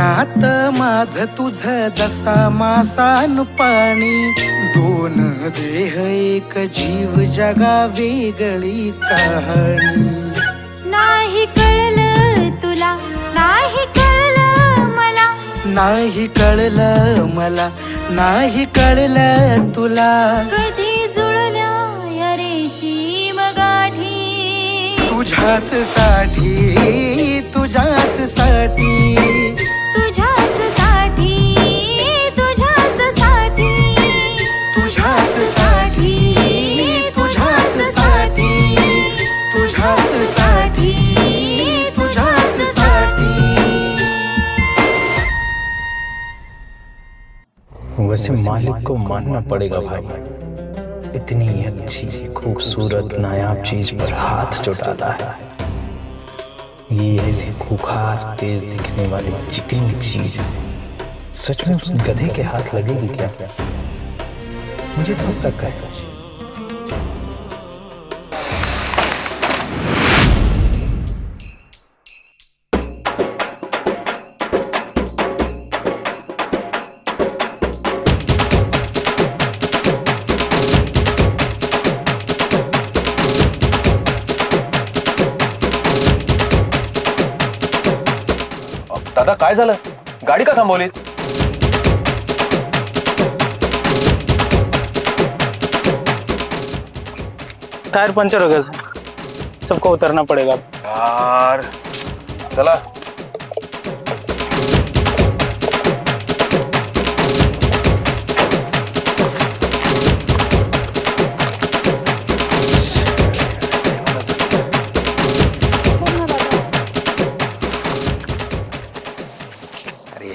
नात माझ तुझ जसा मासान पाणी, दोन देह एक जीव जगा वेगळी कहाणी. नाही कळलं तुला, नाही कळलं मला, नाही कळलं मला, नाही कळलं तुला. कधी जुळल्या या रेशीम गाठी, तुझ्याच साठी, तुझ्याच साठी, तुझ्याच साठी, तुझ्याच साठी, तुझ्याच साठी, तुझ्याच साठी, तुझ्याच साठी, तुझ्याच साठी. वैसे मालिक को मानना पड़ेगा भाई, इतनी अच्छी खूबसूरत नायाब चीज पर हाथ जो डाला है, ये ऐसी खूंखार तेज दिखने वाली चिकनी चीज सच में उस गधे के हाथ लगेगी क्या? मुझे तो शक है. दादा काय झालं? गाडी का थांबवली? टायर पंचर हो गया सर, सबको उतरना पड़ेगा. यार चला.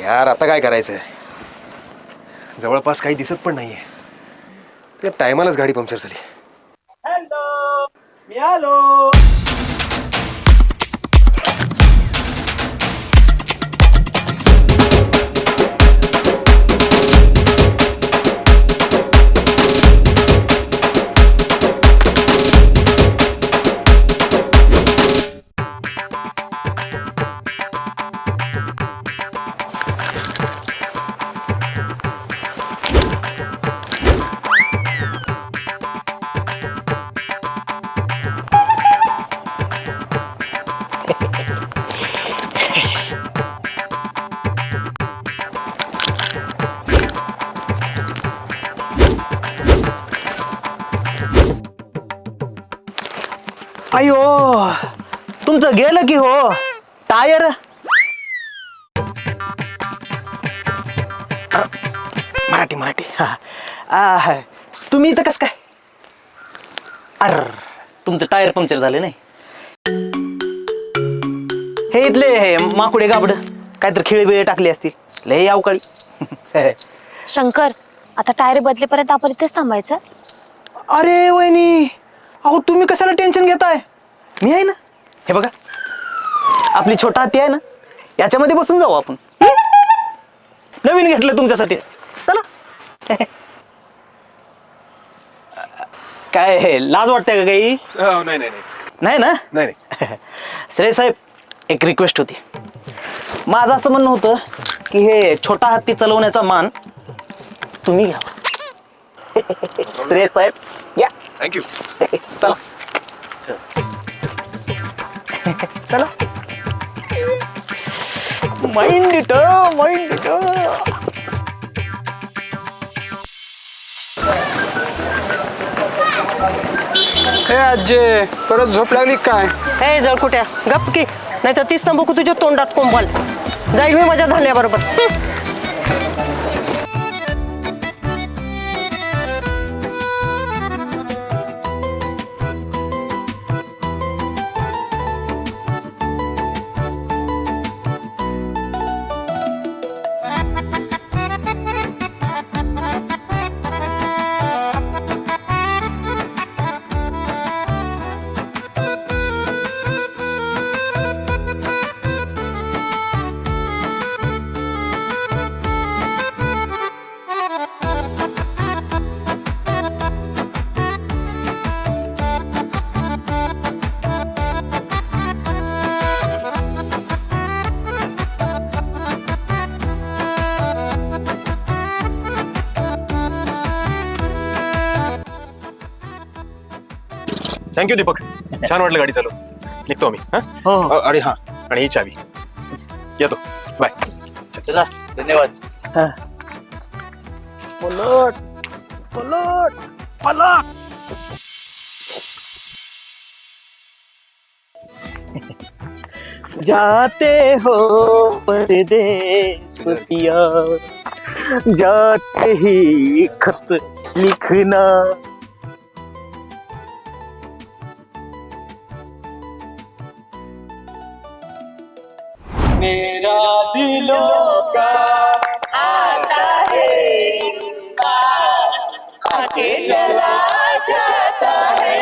यार आता काय करायचं? जवळपास काही दिसत पण नाहीये. त्या टायमालाच गाडी पंक्चर झाली. हॅलो, मी आलो. अयो, तुमचं गेलं की हो टायर. मराठी मराठी. हा तुम्ही इथं कसं काय? अर तुमचं टायर पंक्चर झाले नाही. हे इथले हे माकुडे गाबड काहीतरी खिळे बिळे टाकली असतील, लय अवकाळी. शंकर, आता टायर बदलेपर्यंत आपण इथेच थांबायचं. अरे वहिनी, अहो तुम्ही कशाला टेन्शन घेताय? मी आहे ना. हे बघा, आपली छोटा हाती आहे ना, याच्यामध्ये बसून जाऊ आपण. नवीन घेतलं तुमच्यासाठी, चला. काय हे लाज वाटते का काही? नाही नाही नाही ना. नाही. श्रेय साहेब, एक रिक्वेस्ट होती. माझं असं म्हणणं होतं की हे छोटा हत्ती चालवण्याचा मान तुम्ही घ्यावा. श्रेय साहेब या. थँक्यू. चला चला. Mind it, mind it. हे आजे, परत झोप लागली काय? हे जळकुट्या गप की, नाही तर तीच तंबाखू तुझ्या तोंडात कोंबाल जाईल मी माझ्या धान्याबरोबर. थँक्यू दीपक, छान वाटलं गाडी चालू. निघतो आम्ही. हा अरे हा, आणि ही चावी. येतो, बाय. चला धन्यवाद. पलट पलट पलट. जाते हो परदेस पिया, जाते ही खत लिखना. मेरा दिलों का आता है, आके चला जाता है.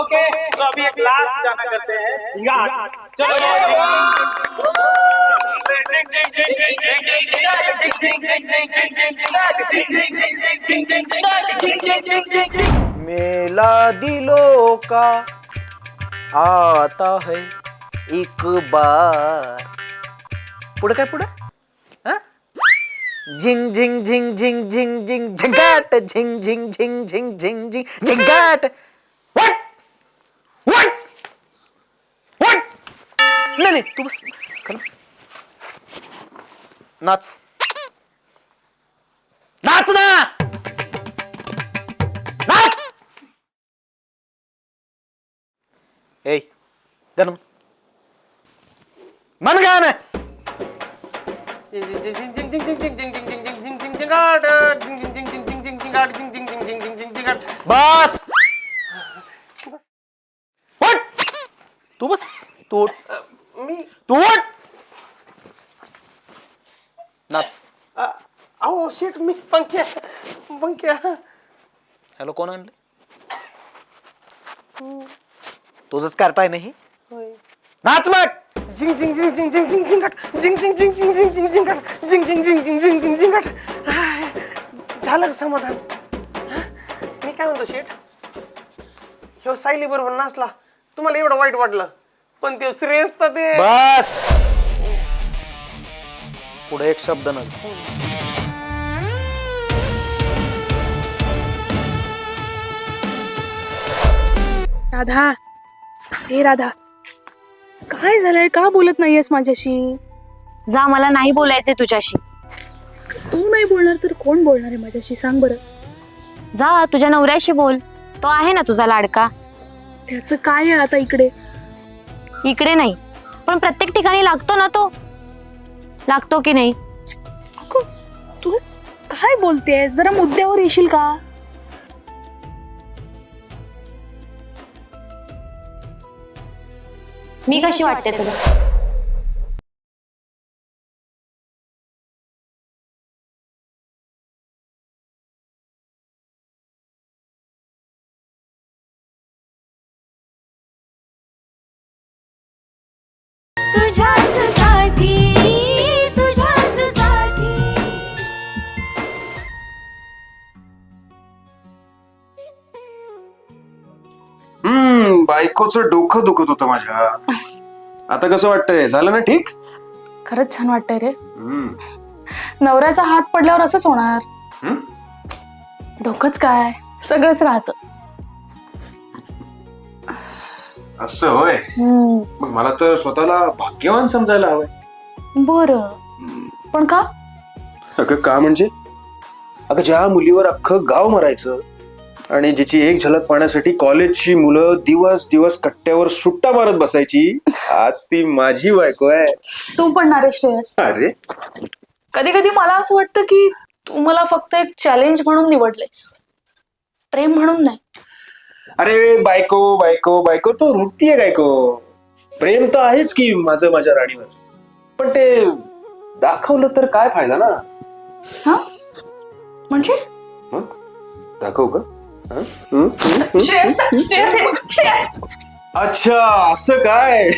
ओके, तो अभी एक लास्ट गाना करते हैं. मेला दिलों का आता है एक बार. पुढे काय पुढे? झिंग झिंग झिंग झिंग झिंग झिंग झिंगाट, झिंग झिंग झिंग झिंग झिंग झिंग झिंगाट. What what what? नाही नाही, तू बस बस, खाली बस. नाच नाच ना, नाच. ए गाणं मन गाणं. बस. उठ. तू बस, तू उठ. तू उठ. नाच. अहो शेट, मी पंख्या पंख्या. हॅलो, कोण आणले? तुझंच कार पाय नाही. नाच मग. झिंग झिंग झिंग झिंग झिंग झिंग झिंगाट, झिंग झिंग झिंग झिंग झिंग झिंग झिंगाट, झिंग झिंग झिंग झिंग झिंग झिंग झिंगाट. झालं का समाधान? मी काय म्हणतो शेठ, ह्यो सायली बरोबर नाचला, तुम्हाला एवढं वाईट वाटलं, पण ते श्रेयस तर ते. बस. पुढे एक शब्द न. राधा, हे राधा, काय झालंय? का बोलत नाहीयेस माझ्याशी? जा, मला नाही बोलायचंय तुझ्याशी. तू नाही बोलणार तर कोण बोलणार आहे माझ्याशी, सांग बरं. जा, तुझ्या नवऱ्याशी बोल. तो आहे ना तुझा लाडका. त्याचं काय आहे आता इकडे? इकडे नाही, पण प्रत्येक ठिकाणी लागतो ना तो. लागतो की नाही? तू काय बोलतेस? जरा मुद्द्यावर येशील का? मी कशी वाटते तुला? तुझ्याच साठी, तुझ्याच साठी. बायकोचं डोकं दुखत होतं माझ्या. आता कसं वाटतंय? झालं ना ठीक? खरंच छान वाटतंय रे. नवऱ्याचा हात पडल्यावर असंच होणार. डोकंच काय, सगळंच राहतं. असं होय? मग मला तर स्वतःला भाग्यवान समजायला हवंय. बरं, पण का? अगं का म्हणजे, अगं ज्या मुलीवर अख्खं गाव मरायचं आणि जिची एक झलक पाहण्यासाठी कॉलेजची मुलं दिवस दिवस कट्ट्यावर सुट्टा मारत बसायची, आज ती माझी बायको आहे. तू पण ना रे श्रेयस. अरे कधी कधी मला असं वाटतं की तू मला फक्त एक चॅलेंज म्हणून निवडलंयस, प्रेम म्हणून नाही. अरे बायको बायको बायको तो वृत्ती आहे बायको. प्रेम तर आहेच की माझं माझ्या राणीवर, पण ते दाखवलं तर काय फायदा ना. हा म्हणजे दाखव का? श्रेयस, श्रेयस, श्रेयस. अच्छा असं काय?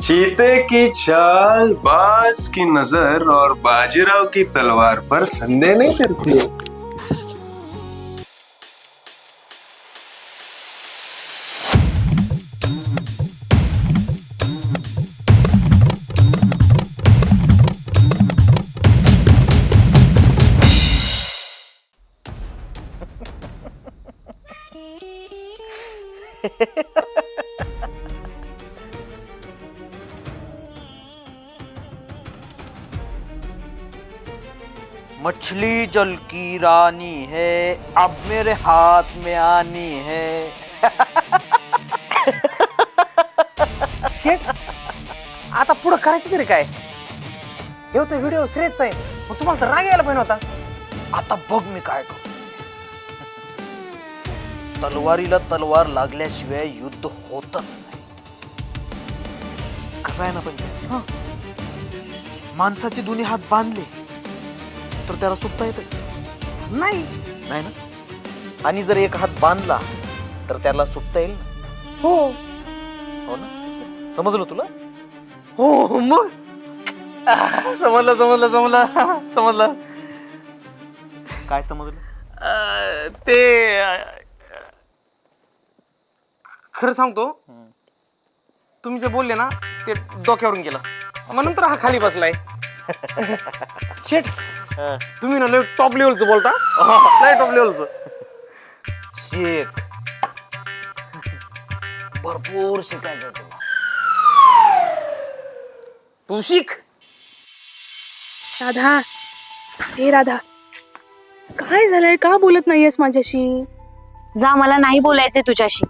चीते की चाल, बाज की नजर और बाजीराव की तलवार पर संदेह नहीं करती. मछली जल की रानी है, अब मेरे हाथ में आनी है. शेट आता पुढं करायचं तरी काय? हे तो व्हिडिओ श्रेयचा आहे, मग तुम्हाला तर राग यायला पाहिजे होता. आता बघ मी काय करू. तलवारीला तलवार लागल्याशिवाय युद्ध होतच नाही. कसं आहे ना पण माणसाचे दोन्ही हात बांधले तर त्याला सुटता येतं नाही नाही ना. आणि जर एक हात बांधला तर त्याला सुटता येईल ना. हो हो ना. समजलं तुला? हो मग समजलं समजलं समजलं समजलं. काय समजलं? ते खरं सांगतो, तुम्ही जे बोलले ना ते डोक्यावरून गेलं, मग नंतर हा खाली बसलाय. शेट तुम्ही ना लय टॉप लेवलचं बोलता, लय टॉप लेवलचं. शेट भरपूर शिकायचं तुला. तू शिक. राधा, हे राधा, काय झालंय? का बोलत नाहीयेस माझ्याशी? जा, मला नाही बोलायचंय तुझ्याशी.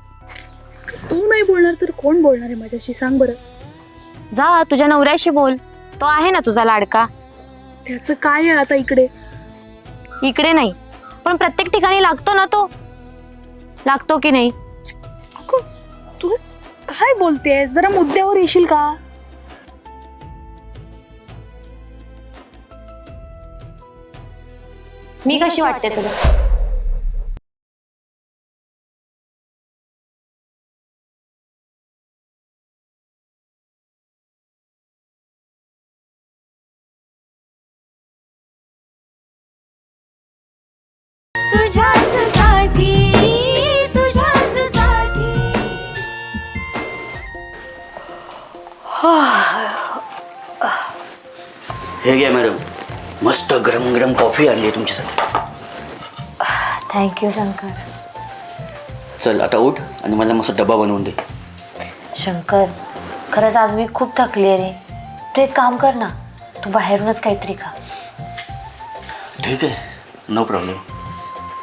तू नाही बोलणार तर कोण बोलणार आहे माझ्याशी? सांग बरं. जा, तुझ्या नवऱ्याशी बोल. तो आहे ना तुझा लाडका. त्याचं काय आहे आता इकडे? इकडे नाही, पण प्रत्येक ठिकाणी लागतो ना तो. लागतो की नाही? अगं, तू काय बोलतेस? जरा मुद्द्यावर येशील का? मी कशी वाटते तुला? तुझ्याच साठी, तुझ्याच साठी. हे घ्या मॅडम, मस्त गरम गरम कॉफी आणली आहे तुमच्यासाठी. थँक्यू शंकर. चल आता उठ आणि मला मस्त डबा बनवून दे. शंकर, खरंच आज मी खूप थकली आहे रे. तू एक काम कर ना, तू बाहेरूनच काहीतरी खा. ठीक आहे, नो प्रॉब्लेम.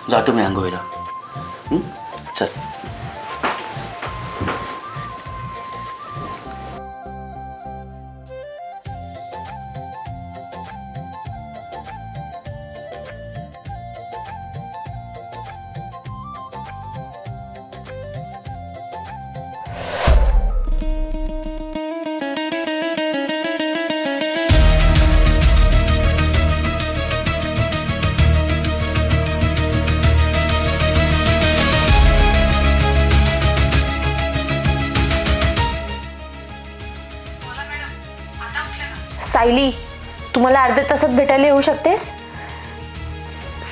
जातो मी आंघोळीला. चल. सायली, तू मला अर्ध्या तासात भेटायला येऊ शकतेस?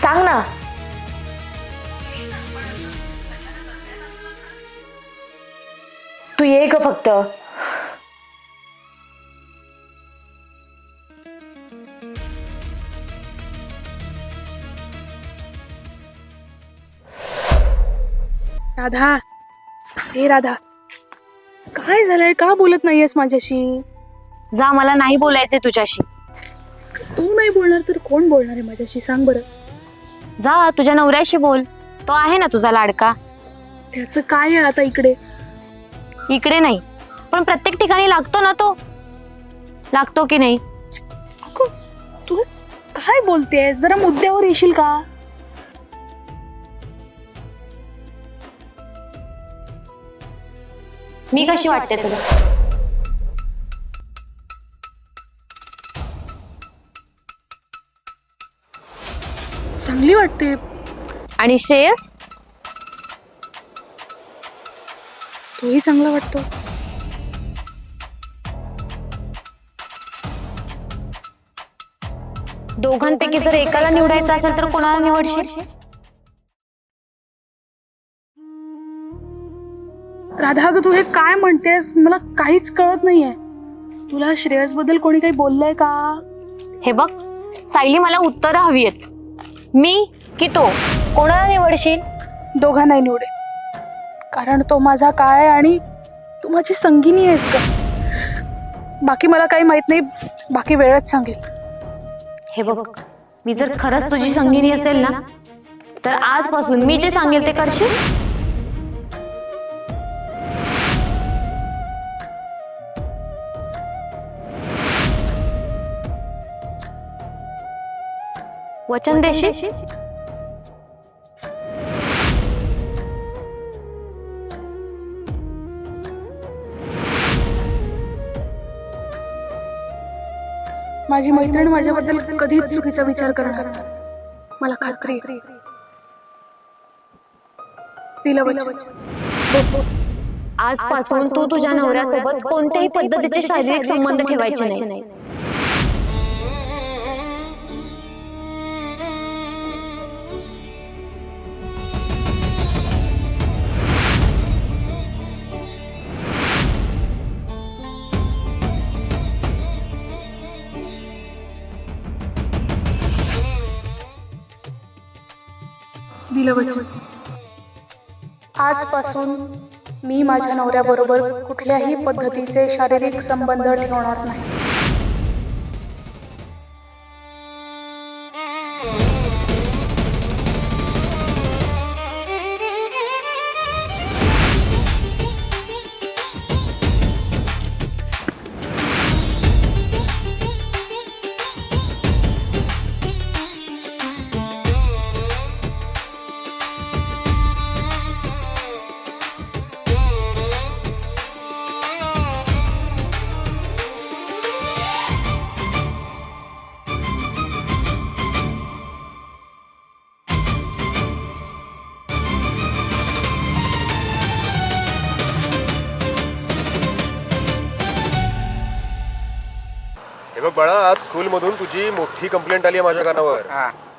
सांग ना. तू ये ग फक्त. राधा, हे राधा, काय झालंय? का बोलत नाहीयेस माझ्याशी? जा, मला नाही बोलायचंय तुझ्याशी. तू नाही बोलणार तर कोण बोलणार आहे माझ्याशी? सांग बरं. जा, तुझ्या नवऱ्याशी बोल. तो आहे ना तुझा लाडका. त्याचं काय आहे आता इकडे? इकडे नाही, पण प्रत्येक ठिकाणी लागतो ना तो. लागतो की नाही? अगं, तू काय बोलतेस? जरा मुद्द्यावर येशील का? मी कशी वाटते तुला? चांगली वाटते. आणि श्रेयस? तोही चांगला वाटतो. दोघांपैकी जर एकाला निवडायचं असेल तर कोणाला निवडशील? राधा, अगं तू हे काय म्हणतेस? मला काहीच कळत नाहीये. तुला श्रेयस बद्दल कोणी काही बोललंय का? हे बघ सायली, मला उत्तरं हवी आहेत. मी की तो, कोणाला निवडशील? दोघांनाही निवडे. कारण तो माझा काळ आहे आणि तू माझी संगिनी आहेस ग. बाकी मला काही माहित नाही, बाकी वेळच सांगेल. हे बघ, मी जर खरंच तुझी संगिनी असेल ना, तर आजपासून मी जे सांगेल ते करशील. वचन देशील? माझी मैत्रीण माझ्याबद्दल कधीच चुकीचा विचार करणार नाही. मला खात्री आहे. दिलं वचन. आजपासून तू तुझ्या नवऱ्यासोबत कोणत्याही पद्धतीचे शारीरिक संबंध ठेवायचे नाही. दिलं वचन. आजपासून मी माझ्या नवऱ्याबरोबर कुठल्याही पद्धतीचे शारीरिक संबंध ठेवणार नाही. हे बघ बाळा, आज स्कूल मधून तुझी मोठी कंप्लेंट आली आहे माझ्या कानावर.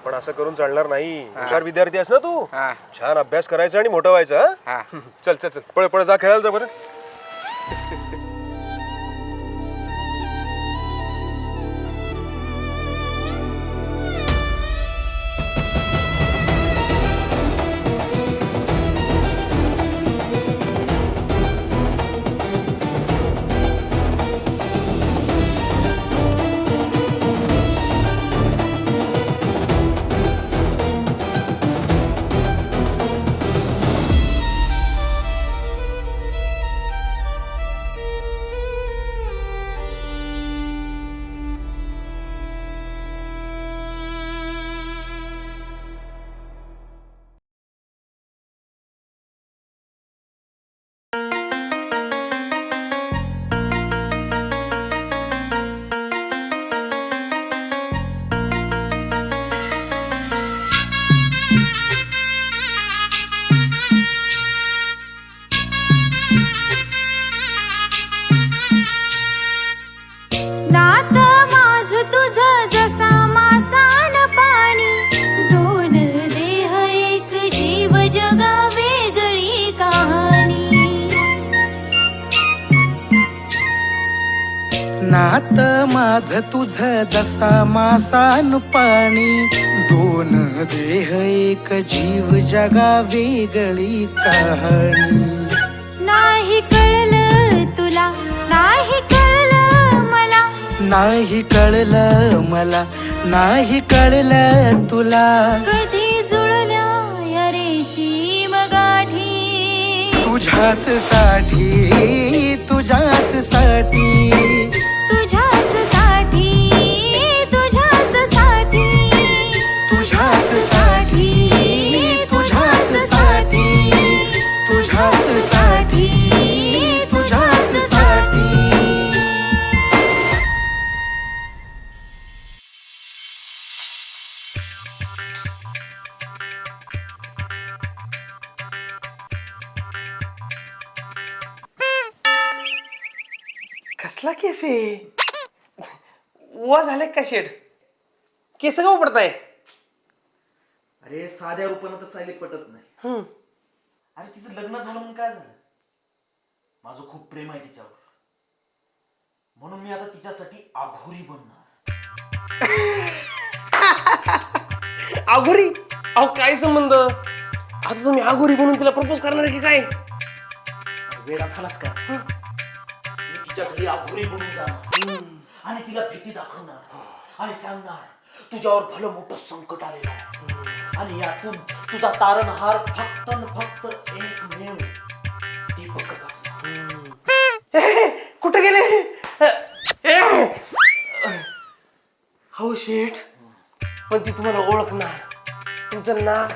पण असं करून चालणार नाही. हुशार विद्यार्थी आहेस ना तू. छान अभ्यास करायचा आणि मोठं व्हायचं. चल चल चल, पळ पळ, जा खेळायला जा बरं. नात माझं तुझं जसा मासान पाणी, दोन देह एक जीव जगा वेगळी कहाणी. नात माझ तुझ जसा मासान पाणी, दोन देह एक जीव जगा वेगळी कहाणी. नाही कळलं तुला, नाही कळलं मला, नाही कळलं मला, नाही कळलं तुला. कधी जुळल्या या रेशीम गाठी, तुझ्याच साठी, तुझ्याच साठी, तुझ्याच साठी, तुझ्याच साठी, तुझ्याच साठी, तुझ्याच साठी, तुझ्याच साठी, तुझ्याच साठी. कसला केस आहे? वा झाले का शेट? केस का पडताय? अरे साध्या रूपानं तर सायली पटत नाही. अरे तिचं लग्न झालं म्हणून काय झालं? माझं खूप प्रेम आहे तिच्यावर, म्हणून मी आता तिच्यासाठी आघोरी बनणार. आघोरी? अहो काय संबंध? आता तुम्ही आघोरी बनून तिला प्रपोज करणार आहे की काय? वेडा झालास का? मी तिच्या घरी आघोरी बनून जाणार आणि तिला भीती दाखवणार आणि सांगणार तुझ्यावर भलं मोठं संकट आलेलं आहे आणि यातून तुझा तारणहार फक्त न फक्त एकमेव दीपकच असणार. कुठे गेले? हो शेठ, पण ती तुम्हाला ओळखणार. तुमचं नाक,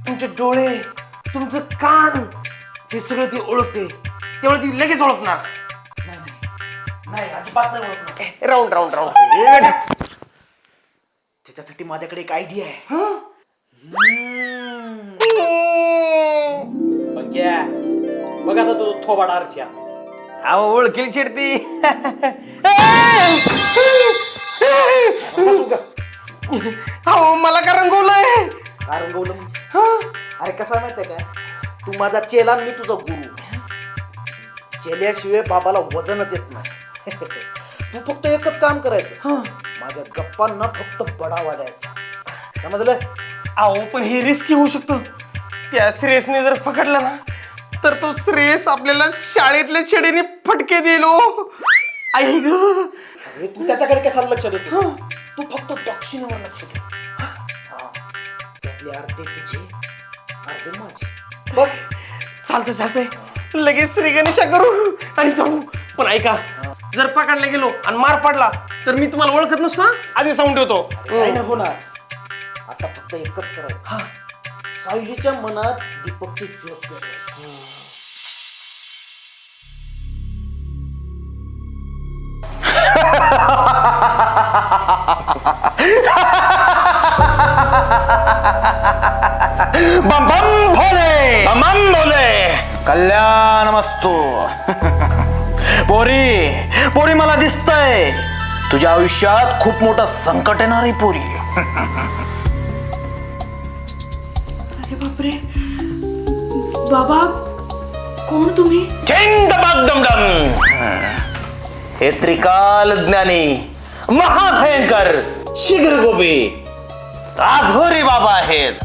तुमचे डोळे, तुमचं कान, हे सगळं ती ओळखते. तेवढं ती लगेच ओळखणार. नाही अजिबात नाही ओळखणार. Round round round. त्याच्यासाठी माझ्याकडे एक आयडिया आहे. पंक्या बघा आता तो थोबाड आरच्या. अहो ओळखेल शेठ ती. हो मला का रंगवलंय? रंगवलं म्हणजे अरे कसा माहितीये का, तू माझा चेला आणि मी तुझा गुरु. चेल्याशिवाय बाबाला वजनच येत नाही. तू फक्त एकच काम करायचं, माझ्या गप्पांना फक्त बढावा द्यायचा. समजलं? अहो पण हे रिस्की होऊ शकतं. त्या श्रेयसने जर पकडला ना तर तो श्रेयस आपल्याला शाळेतल्या छडीने फटके दिलो. आई ग, अरे तू त्याच्याकडे कशाला लक्ष देतो? तू फक्त दक्षिणेवर लक्ष दे. त्यातले अर्धे तुझे अर्धे माझे. बस. चालतंय लगेच श्री गणेशा करू आणि जाऊ. पण ऐका, जर पकडला गेलो आणि मार पडला तर मी तुम्हाला ओळखत नसतो. आधी सांगून ठेवतो. काय नाही होणार. आता फक्त एकच करायचं, सायलीच्या मनात दीपकची ज्योत पेटवायची. बम बम भोले, बम बम भोले, कल्याणमस्तु. पोरी पोरी मला दिसतंय तुझ्या आयुष्यात खूप मोठं संकट येणार आहे पोरी. अरे बापरे, बाबा कोण तुम्ही? दम हे त्रिकाल ज्ञानी महाभयंकर शीघ्र गोपी आघोरी बाबा आहेत.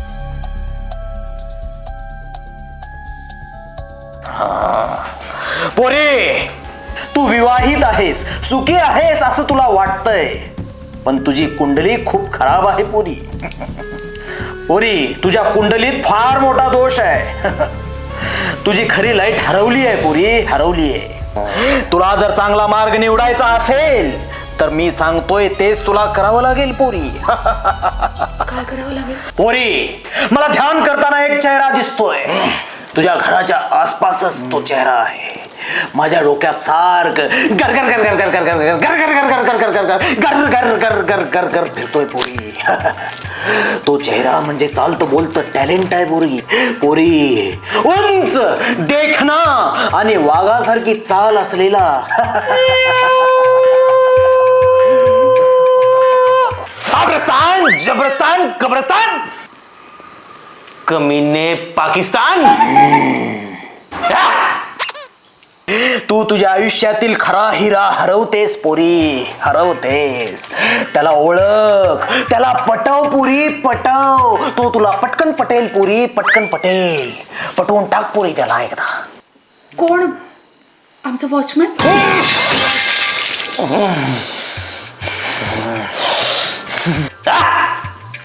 पोरे, तू विवाहित आहेस, सुखी आहेस असं तुला वाटतंय, पण तुझी कुंडली खूप खराब आहे पोरी. पोरी, तुझ्या कुंडलीत फार मोठा दोष आहे. तुझी खरी लाईट हरवली आहे पोरी, हरवली आहे. तुला जर चांगला मार्ग निवडायचा असेल तर मी सांगतोय तेच तुला करावं लागेल पोरी. काय करावं लागेल? पोरी, मला ध्यान करताना एक चेहरा दिसतोय. तुझ्या घराच्या आसपासच तो चेहरा आहे. माझ्या डोक्यात सारख गर गर गर गर गर गर गर गर गर गर गर गर गर गर गर गर गर गर गर फिरतोय पोरी. तो चेहरा म्हणजे चालतं बोलतं टॅलेंट आहे पोरी. पोरी, उंच, देखणा आणि वाघासारखी चाल असलेला. अफगाणिस्तान, जबरस्तान, कब्रस्तान, कमीने पाकिस्तान. तू तुझ्या आयुष्यातील खरा हिरा हरवतेस पोरी, हरवतेस. त्याला ओळख, त्याला पटव पोरी, पटव. तो तुला पटकन पटेल पोरी, पटकन पटेल. पटवून टाक पोरी त्याला एकदा. कोण? आमचं वॉचमॅन?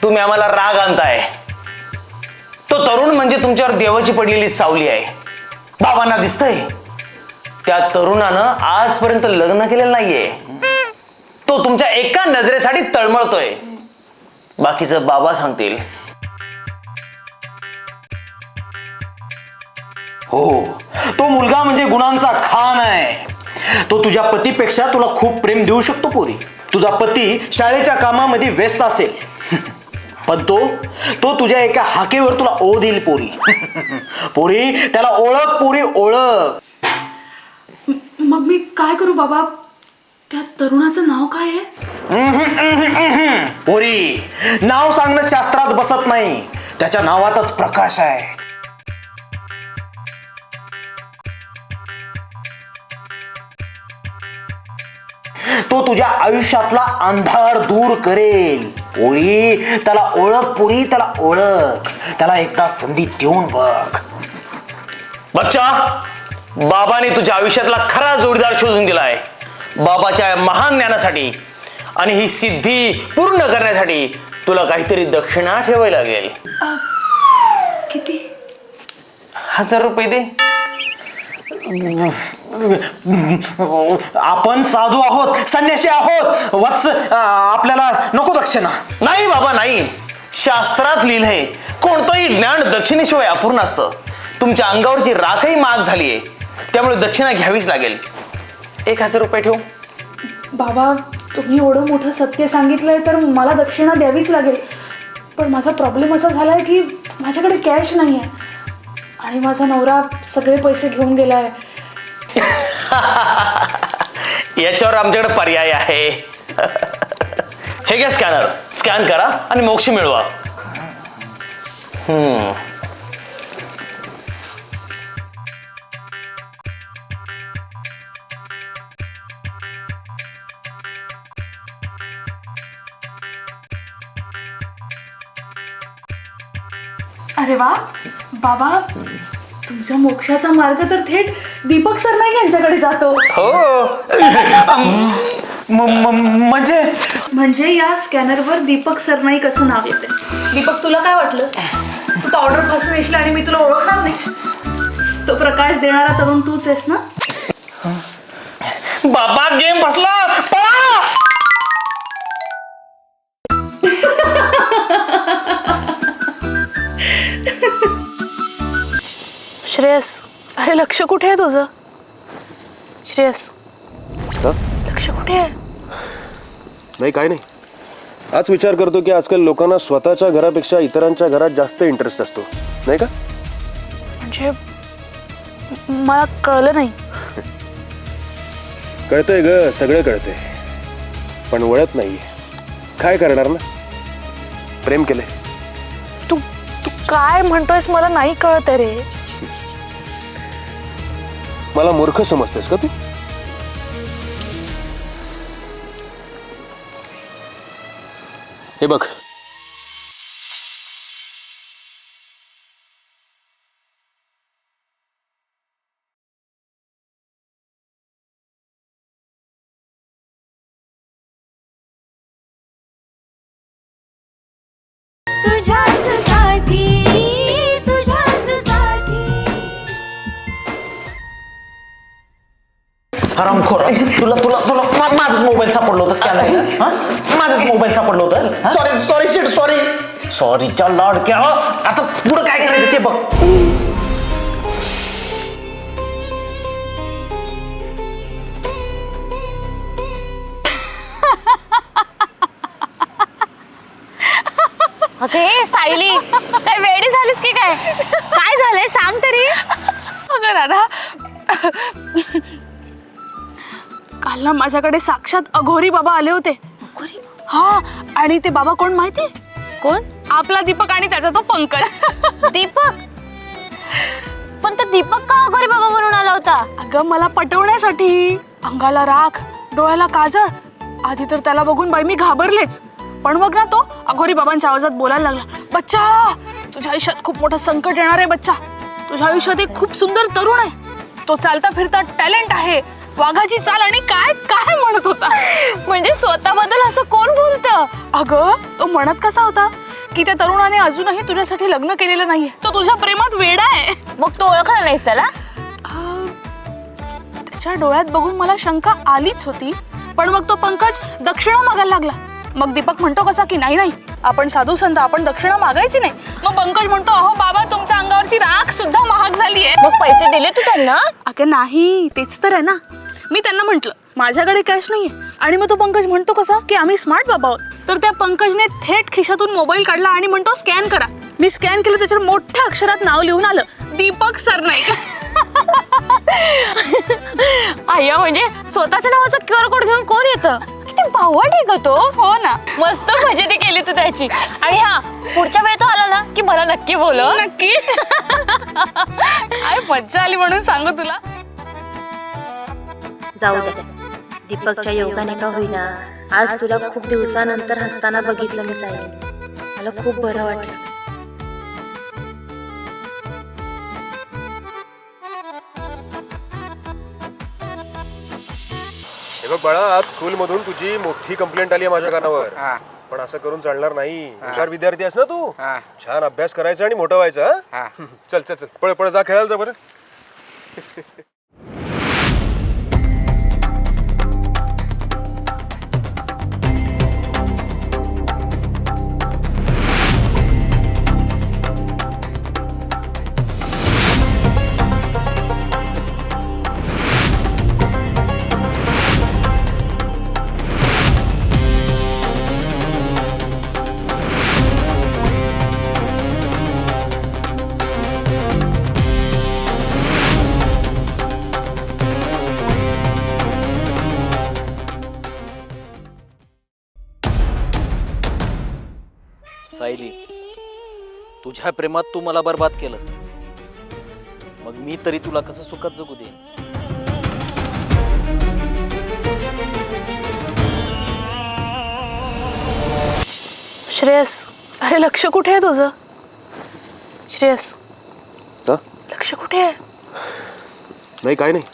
तुम्ही आम्हाला राग आणताय. तो तरुण म्हणजे तुमच्यावर देवाची पडलेली सावली आहे. बाबांना दिसतंय त्या तरुणानं आजपर्यंत लग्न केलेलं नाहीये. तो तुमच्या एका नजरेसाठी तळमळतोय. बाकीचं बाबा सांगतील. हो, तो मुलगा म्हणजे गुणांचा खान आहे. तो तुझ्या पतीपेक्षा तुला खूप प्रेम देऊ शकतो पोरी. तुझा पती शाळेच्या कामामध्ये व्यस्त असेल, पण तो तुझ्या एका हाकेवर तुला ओ देईल पोरी. पोरी, त्याला ओळख पोरी, ओळख. मग मी काय करू बाबा? त्या तरुणाचं नाव काय आहे? पोरी, नाव सांगणं शास्त्रात बसत नाही. त्याच्या नावातच प्रकाश आहे. तो तुझ्या आयुष्यातला अंधार दूर करेल पोरी. त्याला ओळख पोरी, त्याला ओळख. त्याला एकदा संधी देऊन बघ. बच्चा, बाबाने तुझ्या आयुष्यातला खरा जोडीदार शोधून दिलाय. बाबाच्या महान ज्ञानासाठी आणि ही सिद्धी पूर्ण करण्यासाठी तुला काहीतरी दक्षिणा ठेवायला लागेल. किती? 1000 रुपये दे. आपण साधू आहोत, संन्यासी आहोत वत्स, आपल्याला नको दक्षिणा. नाही बाबा नाही. शास्त्रात लिहिलंय कोणतंही ज्ञान दक्षिणेशिवाय अपूर्ण असतं. तुमच्या अंगावरची राखही महाग झालीये, त्यामुळे दक्षिणा घ्यावीच लागेल. 1000 रुपये ठेव. बाबा तुम्ही एवढं मोठं सत्य सांगितलंय तर मला दक्षिणा द्यावीच लागेल. पण माझा प्रॉब्लेम असा झालाय की माझ्याकडे कॅश नाही आहे आणि माझा नवरा सगळे पैसे घेऊन गेलाय. याच्यावर आमच्याकडे पर्याय आहे. हे घ्या स्कॅनर, स्कॅन करा आणि मोक्ष मिळवा. अरे वा बाबा, तुमच्या मोक्षाचा मार्ग तर थेट दीपक सरनाईक यांच्याकडे जातो. म्हणजे या स्कॅनरवर दीपक सरनाईक असं नाव येते. दीपक तुला काय वाटलं? तू पावडर फासून येशील आणि मी तुला ओळखणार नाही? तो प्रकाश देणारा तरुण तूच आहेस ना? बाबा गेम बसला, पळा. श्रेयस, अरे लक्ष कुठे आहे तुझं? श्रेयस, लक्ष कुठे आहे? नाही काय नाही, आज विचार करतो की आजकाल लोकांना स्वतःच्या घरापेक्षा इतरांच्या घरात जास्त इंटरेस्ट असतो, नाही का? म्हणजे मला कळलं नाही. कळतंय ग, सगळं कळतंय, पण वळत नाहीये. काय करणार ना, प्रेम केलंय. तू तू काय म्हणतोयस मला नाही कळत रे. मला मूर्ख समजतेस का तू? हे बघ, तुझ्याच साठी, तुझ्याच साठी. हरामखोर, तुला तुला तुला माझाच मोबाईल सापडलं होतं स्कॅनर. माझाच मोबाईल सापडलं होतं. सॉरी सॉरी शेट, सॉरी. सॉरीच्या लाडक्या, आता पुढं काय करायचं ते बघ. अगे सायली, काय वेडी झालीस की काय? काय झालंय सांग तरी. अगं दादा, काल ना माझ्याकडे साक्षात अघोरी बाबा आले होते. हा, आणि ते बाबा कोण माहिती? कोण? आपला दीपक आणि त्याचा तो पंकज. दीपक? पण तो दीपक का अघोरी बाबा म्हणून आला होता? अगं मला पटवण्यासाठी. अंगाला राख, डोळ्याला काजळ. आधी तर त्याला बघून बाई मी घाबरलेच, पण मग ना तो अघोरी बाबांच्या आवाजात बोलायला लागला, बच्चा तुझ्या आयुष्यात खूप मोठं संकट येणार आहे बच्चा. तुझ्या आयुष्यात एक खूप सुंदर तरुण आहे, तो चालता फिरता टॅलेंट आहे, वाघाची चाल आणि काय काय म्हणत होता. म्हणजे स्वतःबद्दल असं कोण बोलतं? अगं तो म्हणत कसा होता की त्या तरुणाने अजूनही तुझ्यासाठी लग्न केलेलं नाहीये, तो तुझ्या प्रेमात वेडा आहे. मग तो ओळखला नाहीस त्याला? त्याच्या डोळ्यात बघून मला शंका आलीच होती, पण मग तो पंकज दक्षिणा मागायला लागला. मग दीपक म्हणतो कसा की नाही नाही, आपण साधू संत, आपण दक्षिणा मागायची नाही. मग पंकज म्हणतो, अहो बाबा तुमच्या अंगावरची राख सुद्धा महाग झालीये. मग पैसे दिले तू त्यांना? अगं नाही, तेच तर आहे ना. मी त्यांना म्हंटल माझ्याकडे कॅश नाहीये, आणि मग तो पंकज म्हणतो कसा की आम्ही स्मार्ट बाबा आहोत. तर त्या पंकजने थेट खिशातून मोबाईल काढला आणि म्हणतो स्कॅन करा. मी स्कॅन केलं, त्याच्यावर मोठ्या अक्षरात नाव लिहून आलं, दीपक सरनाईक. आया, म्हणजे स्वतःच्या नावाचा QR कोड घेऊन कोण येतं? किती भावट आहे ग तो. हो ना, मस्त फजिती केली तू त्याची. आणि हा, पुढच्या वेळी तो आला ना की मला नक्की बोलव. नक्की. काय मज्जा आली म्हणून सांगू तुला. जाऊ दे, दीपकच्या योगाने का होईना आज तुला खूप दिवसानंतर हसताना बघितलं मी सायली. मला खूप बरं वाटलं. बाळा, आज स्कूल मधून तुझी मोठी कंप्लेंट आली आहे माझ्या कानावर. पण असं करून चालणार नाही. हुशार विद्यार्थी आहेस ना तू. छान अभ्यास करायचा आणि मोठं व्हायचं. चल चल चल, पळ पळ, जा खेळायला जा बरं. सायली, तुझ्या प्रेमात तू मला बर्बाद केलंस, मग मी तरी तुला कसं सुखात जगू देईन? श्रेयस, अरे लक्ष कुठे आहे तुझं? श्रेयस, लक्ष कुठे आहे? नाही, काय नाही.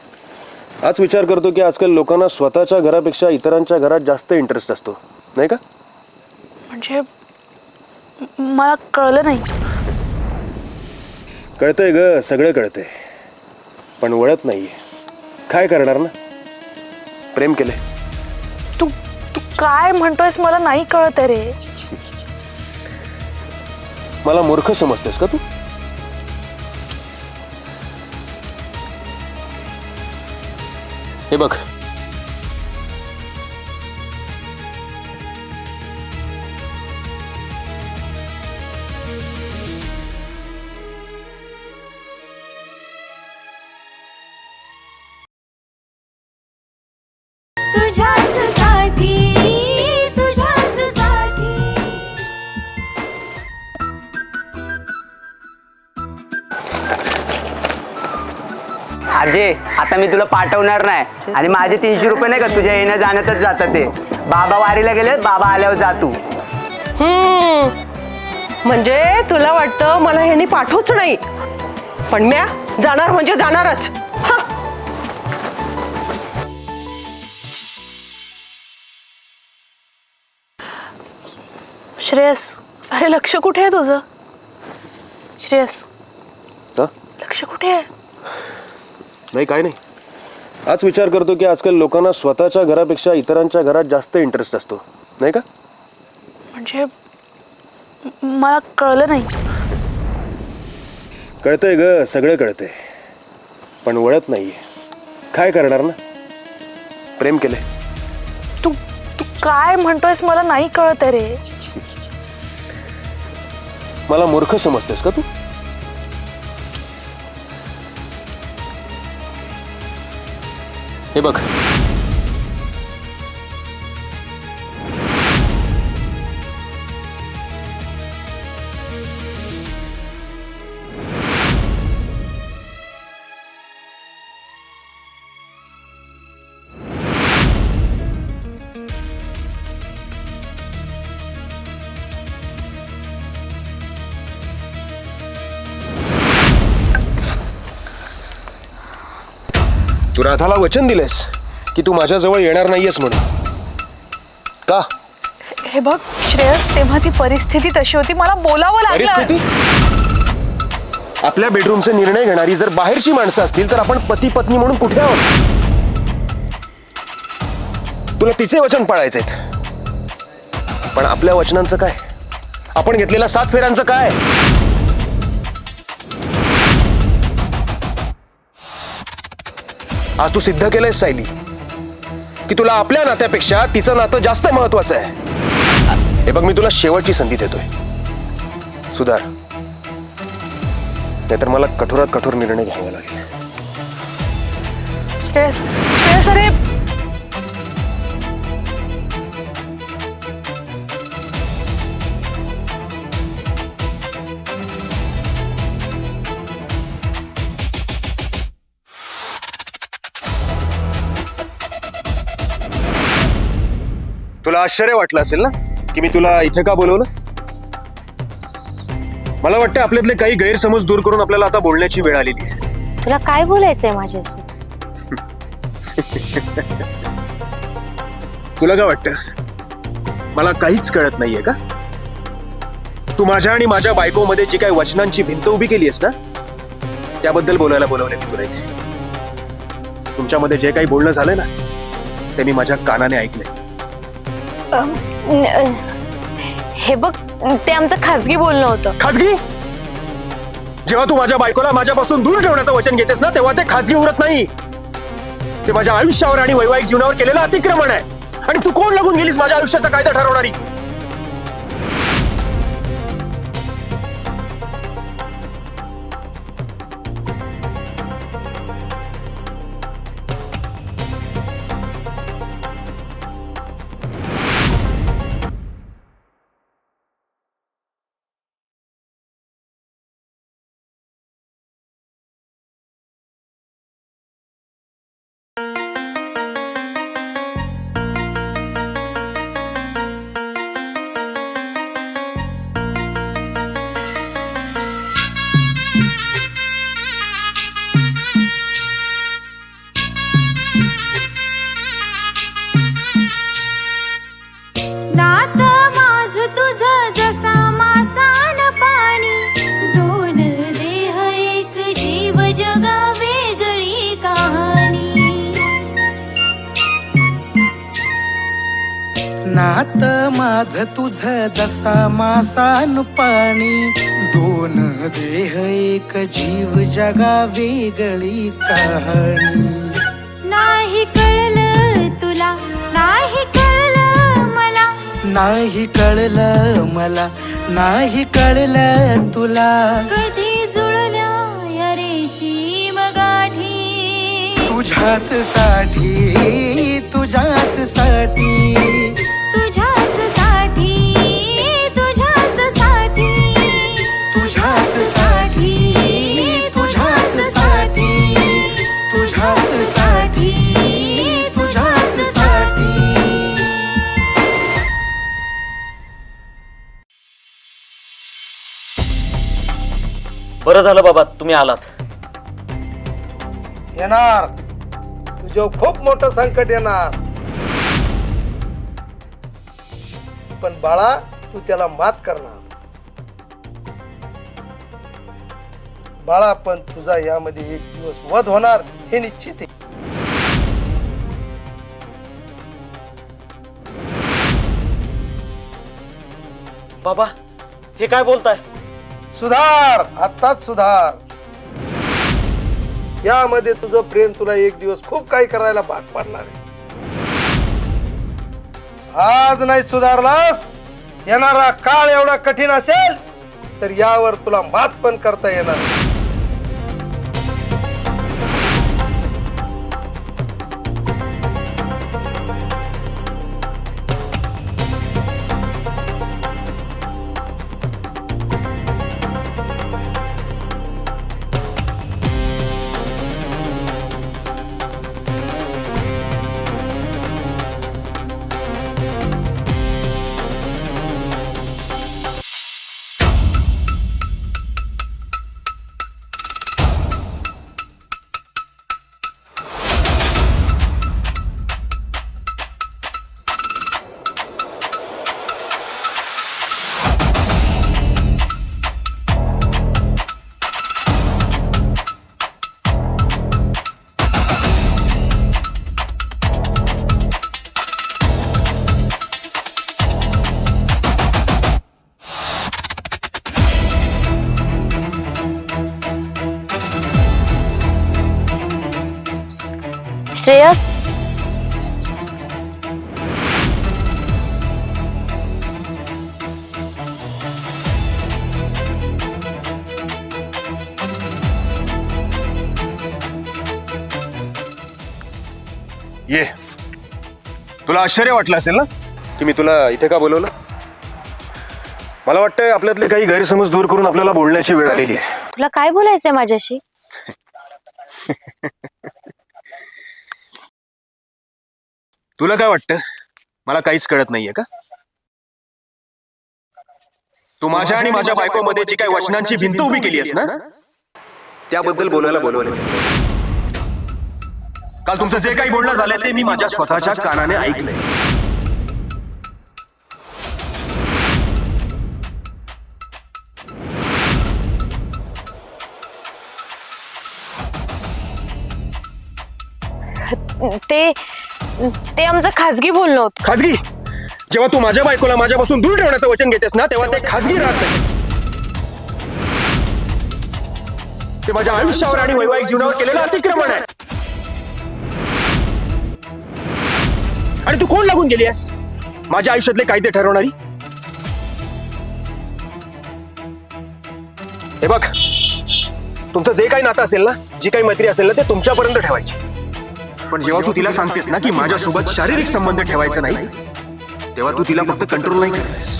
आज विचार करतो की आजकाल लोकांना स्वतःच्या घरापेक्षा इतरांच्या घरात जास्त इंटरेस्ट असतो, नाही का? म्हणजे मला कळलं नाही. कळतंय ग, सगळं कळतंय, पण वळत नाहीये. काय करणार ना? प्रेम केले. तू तू काय म्हणतोयस मला नाही कळत आहे रे. मला मूर्ख समजतेस का तू? हे बघ, तुझ्याच साठी, तुझ्याच साठी. अजय, आता मी तुला पाठवणार नाही आणि माझे 300 रुपये नाही का तुझ्या येण्या जाण्यातच जातात. ते बाबा वारीला गेले, बाबा आल्यावर जा तू. म्हणजे तुला वाटतं मला ह्यांनी पाठवूच नाही, पण म्या जाणार म्हणजे जाणारच. हा. श्रेयस, अरे लक्ष कुठे आहे तुझं? श्रेयस, लक्ष कुठे आहे? नाही, काय नाही. आज विचार करतो की आजकाल लोकांना स्वतःच्या घरापेक्षा इतरांच्या घरात जास्त इंटरेस्ट असतो, नाही का? म्हणजे मला कळलं नाही. कळतंय ग, सगळं कळतंय, पण वळत नाहीये. काय करणार ना? प्रेम केले. तू तू काय म्हणतोयस मला नाही कळत आहे रे. मला मूर्ख समजतेस का तू? हे बघ, तू राधाला वचन दिलेस की तू माझ्याजवळ येणार नाहीयेस म्हणून. का? हे बघ श्रेयस, तेव्हा ती परिस्थिती तशी होती, मला बोलावं लागलं. परिस्थिती? आपल्या बेडरूमचे निर्णय घेणारी जर बाहेरची माणसं असतील तर आपण पती पत्नी म्हणून कुठे आहोत? तुला तिचे वचन पाळायचेत, पण आपल्या वचनांचं काय? आपण घेतलेल्या 7 फेऱ्यांचं काय? आज तू सिद्ध केलंयस सायली की तुला आपल्या नात्यापेक्षा तिचं नातं जास्त महत्वाचं आहे. हे बघ, मी तुला शेवटची संधी देतोय, सुधार, नाहीतर मला कठोरात कठोर निर्णय घ्यावा लागेल. श्रेयस, श्रेयस, अरे तुला आश्चर्य वाटलं असेल ना की मी तुला इथे का बोलवलं? मला वाटतं आपल्यातले काही गैरसमज दूर करून आपल्याला आता बोलण्याची वेळ आलेली आहे. तुला काय बोलायचंय माझ्याशी? तुला काय वाटतं मला काहीच कळत नाहीये का? तू माझ्या आणि माझ्या बायकोमध्ये जी काही वचनांची भिंत उभी केली आहेस ना, त्याबद्दल बोलायला बोलवले मी तुला इथे. तुमच्यामध्ये जे काही बोलणं झालंय ना, ते मी माझ्या कानाने ऐकलंय. हे बघ, ते आमचं खासगी बोलणं होतं. खाजगी? जेव्हा तू माझ्या बायकोला माझ्यापासून दूर ठेवण्याचं वचन घेतेस ना, तेव्हा ते खाजगी उरत नाही. ते माझ्या आयुष्यावर आणि वैवाहिक जीवनावर केलेलं अतिक्रमण आहे. आणि तू कोण लागून गेलीस माझ्या आयुष्याचा कायदा ठरवणारी? नात माझं तुझं जसा मासान पाणी, दोन देह एक जीव जगा वेगळी कहाणी. नात माझ तुझ जसा मासान पाणी, दोन देह एक जीव जगा वेगळी कहाणी. नाही कळलं तुला, नाही कळलं मला, नाही कळलं मला, नाही कळलं तुला. कधी जुळल्या या रेशीम गाठी, तुझ्याच साठी, तुझ्याच साठी, तुझ्याच साठी, तुझ्याच साठी, तुझ्याच साठी, तुझ्याच साठी, तुझ्याच साठी, तुझ्याच साठी. बरं झालं बाबा तुम्ही आलात. येणार, तुझ्यावर खूप मोठं संकट येणार, पण बाळा तू त्याला मात करणार. बाळा, पण तुझा यामध्ये एक दिवस वध होणार हे निश्चित आहे. बाबा हे काय बोलताय? सुधार, आत्ताच सुधार. यामध्ये तुझं प्रेम तुला एक दिवस खूप काही करायला भाग पाडणार आहे. आज नाही सुधारलास, येणारा काळ एवढा कठीण असेल तर यावर तुला मात पण करता येणार. श्रेयस, ये, तुला आश्चर्य वाटलं असेल ना की मी तुला इथे का बोलवलं? मला वाटतंय आपल्यातले काही गैरसमज दूर करून आपल्याला बोलण्याची वेळ आलेली आहे. तुला काय बोलायचंय माझ्याशी? तुला काय वाटतं मला काहीच कळत नाहीये का? तू माझ्या आणि माझ्या बायकोमध्ये जी काही वचनांची भिंत उभी केली आहेस ना, त्याबद्दल बोलायला बोलवले. काल तुमचं जे काही बोलणं झालंय ते मी माझ्या स्वतःच्या कानाने ऐकलंय. ते आमचं खाजगी बोलणं होतं. खाजगी? जेव्हा तू माझ्या बायकोला माझ्यापासून दूर ठेवण्याचं वचन घेतेस ना तेव्हा ते खाजगी राहत नाही. ते माझ्या आयुष्यावर आणि वैवाहिक जीवनावर केलेलं अतिक्रमण आहे. आणि तू कोण लागून गेली आहेस माझ्या आयुष्यातले कायदे ठरवणारी? हे बघ, तुमचं जे काही नातं असेल ना, जी काही मैत्री असेल ना, ते तुमच्यापर्यंत ठेवायची. पण जेव्हा तू तिला सांगतेस ना की माझ्यासोबत शारीरिक संबंध ठेवायचा नाही, तेव्हा तू तिला फक्त कंट्रोल नाही करतेस,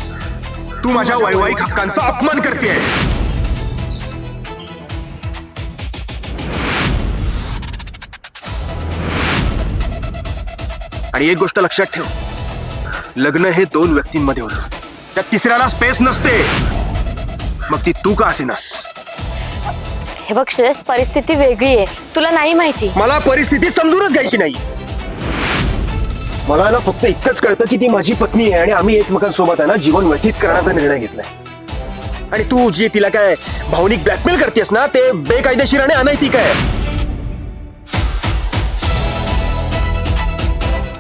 तू माझ्या वैवाहिक हक्कांचा अपमान करतेस. आणि एक गोष्ट लक्षात ठेव, लग्न हे दोन व्यक्तींमध्ये होतं, त्या तिसऱ्याला स्पेस नसते. मग ती तू का असेनास? हे बघ श्रेयस, परिस्थिती वेगळी आहे, तुला नाही माहिती. मला परिस्थिती समजूनच घ्यायची नाही. मला ना फक्त इतकंच कळतं की ती माझी पत्नी आहे आणि आम्ही एकमेकांसोबत आहे ना जीवन व्यतीत करण्याचा निर्णय घेतलाय. आणि तू जी तिला काय भावनिक ब्लॅकमेल करतेस ना, ते बेकायदेशीर आणि अनैतिक आहे.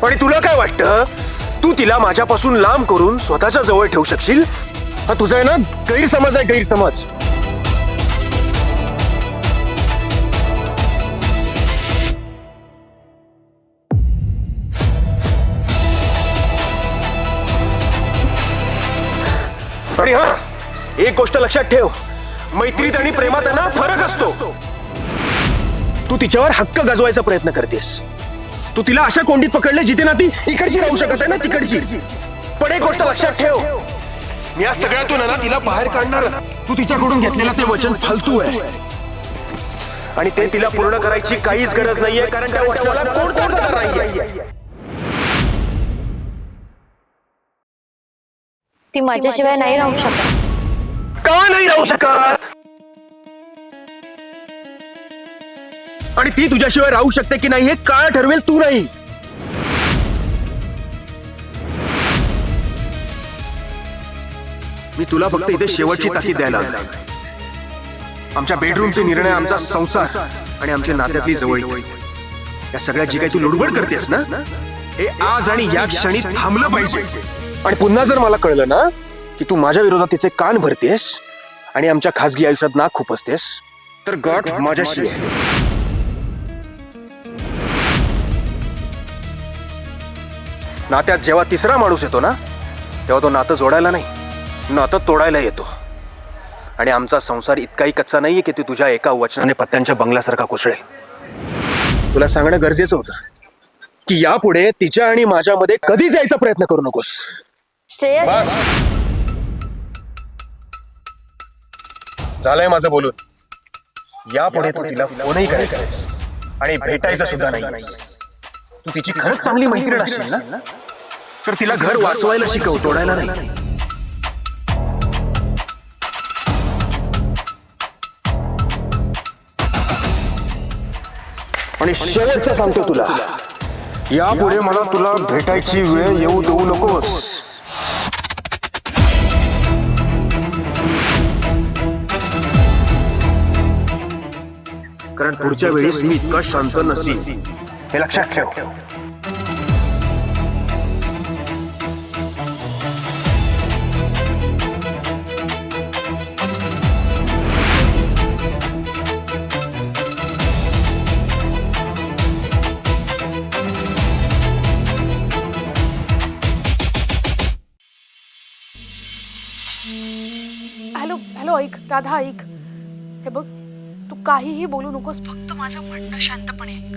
आणि तुला काय वाटतं, तू तिला माझ्यापासून लांब करून स्वतःच्या जवळ ठेवू शकशील? हा तुझा आहे ना गैरसमज आहे, गैरसमज. आणि हा, एक गोष्ट लक्षात ठेव, मैत्रीत आणि प्रेमात आहे ना फरक असतो. तू तिच्यावर हक्क गाजवायचा प्रयत्न करतेस. तू तिला अशा कोंडीत पकडले जिथे ना ती इकडची राहू शकत आहे ना तिकडची. पण एक गोष्ट लक्षात ठेव, मी या सगळ्यातून ना तिला बाहेर काढणार. तू तिच्याकडून घेतलेलं ते वचन फालतू आहे आणि ते तिला पूर्ण करायची काहीच गरज नाहीये, कारण त्या वचनाला कोण तोडणार नाहीये. ती माझ्याशिवाय नाही राहू शकत. का नाही राहू शकत? आणि ती तुझ्याशिवाय राहू शकते की नाही हे काळ ठरवेल, तू नाही. मी तुला फक्त इथे शेवटची ताकीद द्यायला आलोय. आमच्या बेडरूमचे निर्णय, आमचा संसार आणि आमच्या नात्यातली जवळीक, या सगळ्यात जी काही तू लुडबड करतेस ना, हे आज आणि या क्षणी थांबलं पाहिजे. आणि पुन्हा जर मला कळलं ना की तू माझ्या विरोधात तिचे कान भरतेस आणि आमच्या खासगी आयुष्यात नाक खुपसतेस, तर गाठ माझ्याशी आहे. नात्यात जेव्हा तिसरा माणूस येतो ना, तेव्हा तो नातं जोडायला नाही, नातं तोडायला येतो. आणि आमचा संसार इतकाही कच्चा नाहीये की ती तुझ्या एका वचनाने पत्त्यांच्या बंगल्यासारखा कोसळेल. तुला सांगणं गरजेचं होतं की यापुढे तिच्या आणि माझ्यामध्ये कधीच यायचा प्रयत्न करू नकोस. श्रेयस, बस झालंय माझं बोलून. यापुढे तू तिला फोनही करायचा नाहीस आणि भेटायचं सुद्धा नाही. तू तिची खरंच चांगली मैत्रीण असशील ना, तर तिला घर वाचवायला शिकव, तोडायला नाही. आणि शेवटचं सांगतो तुला, यापुढे मला तुला भेटायची वेळ येऊ देऊ नकोस. कारण पुढच्या वेळेस मी इतका शांत नसेन, हे लक्षात ठेव. हॅलो हॅलो, ऐक राधा, ऐक. हे बघ, तू काहीही बोलू नकोस, फक्त माझं म्हणणं शांतपणे ऐक.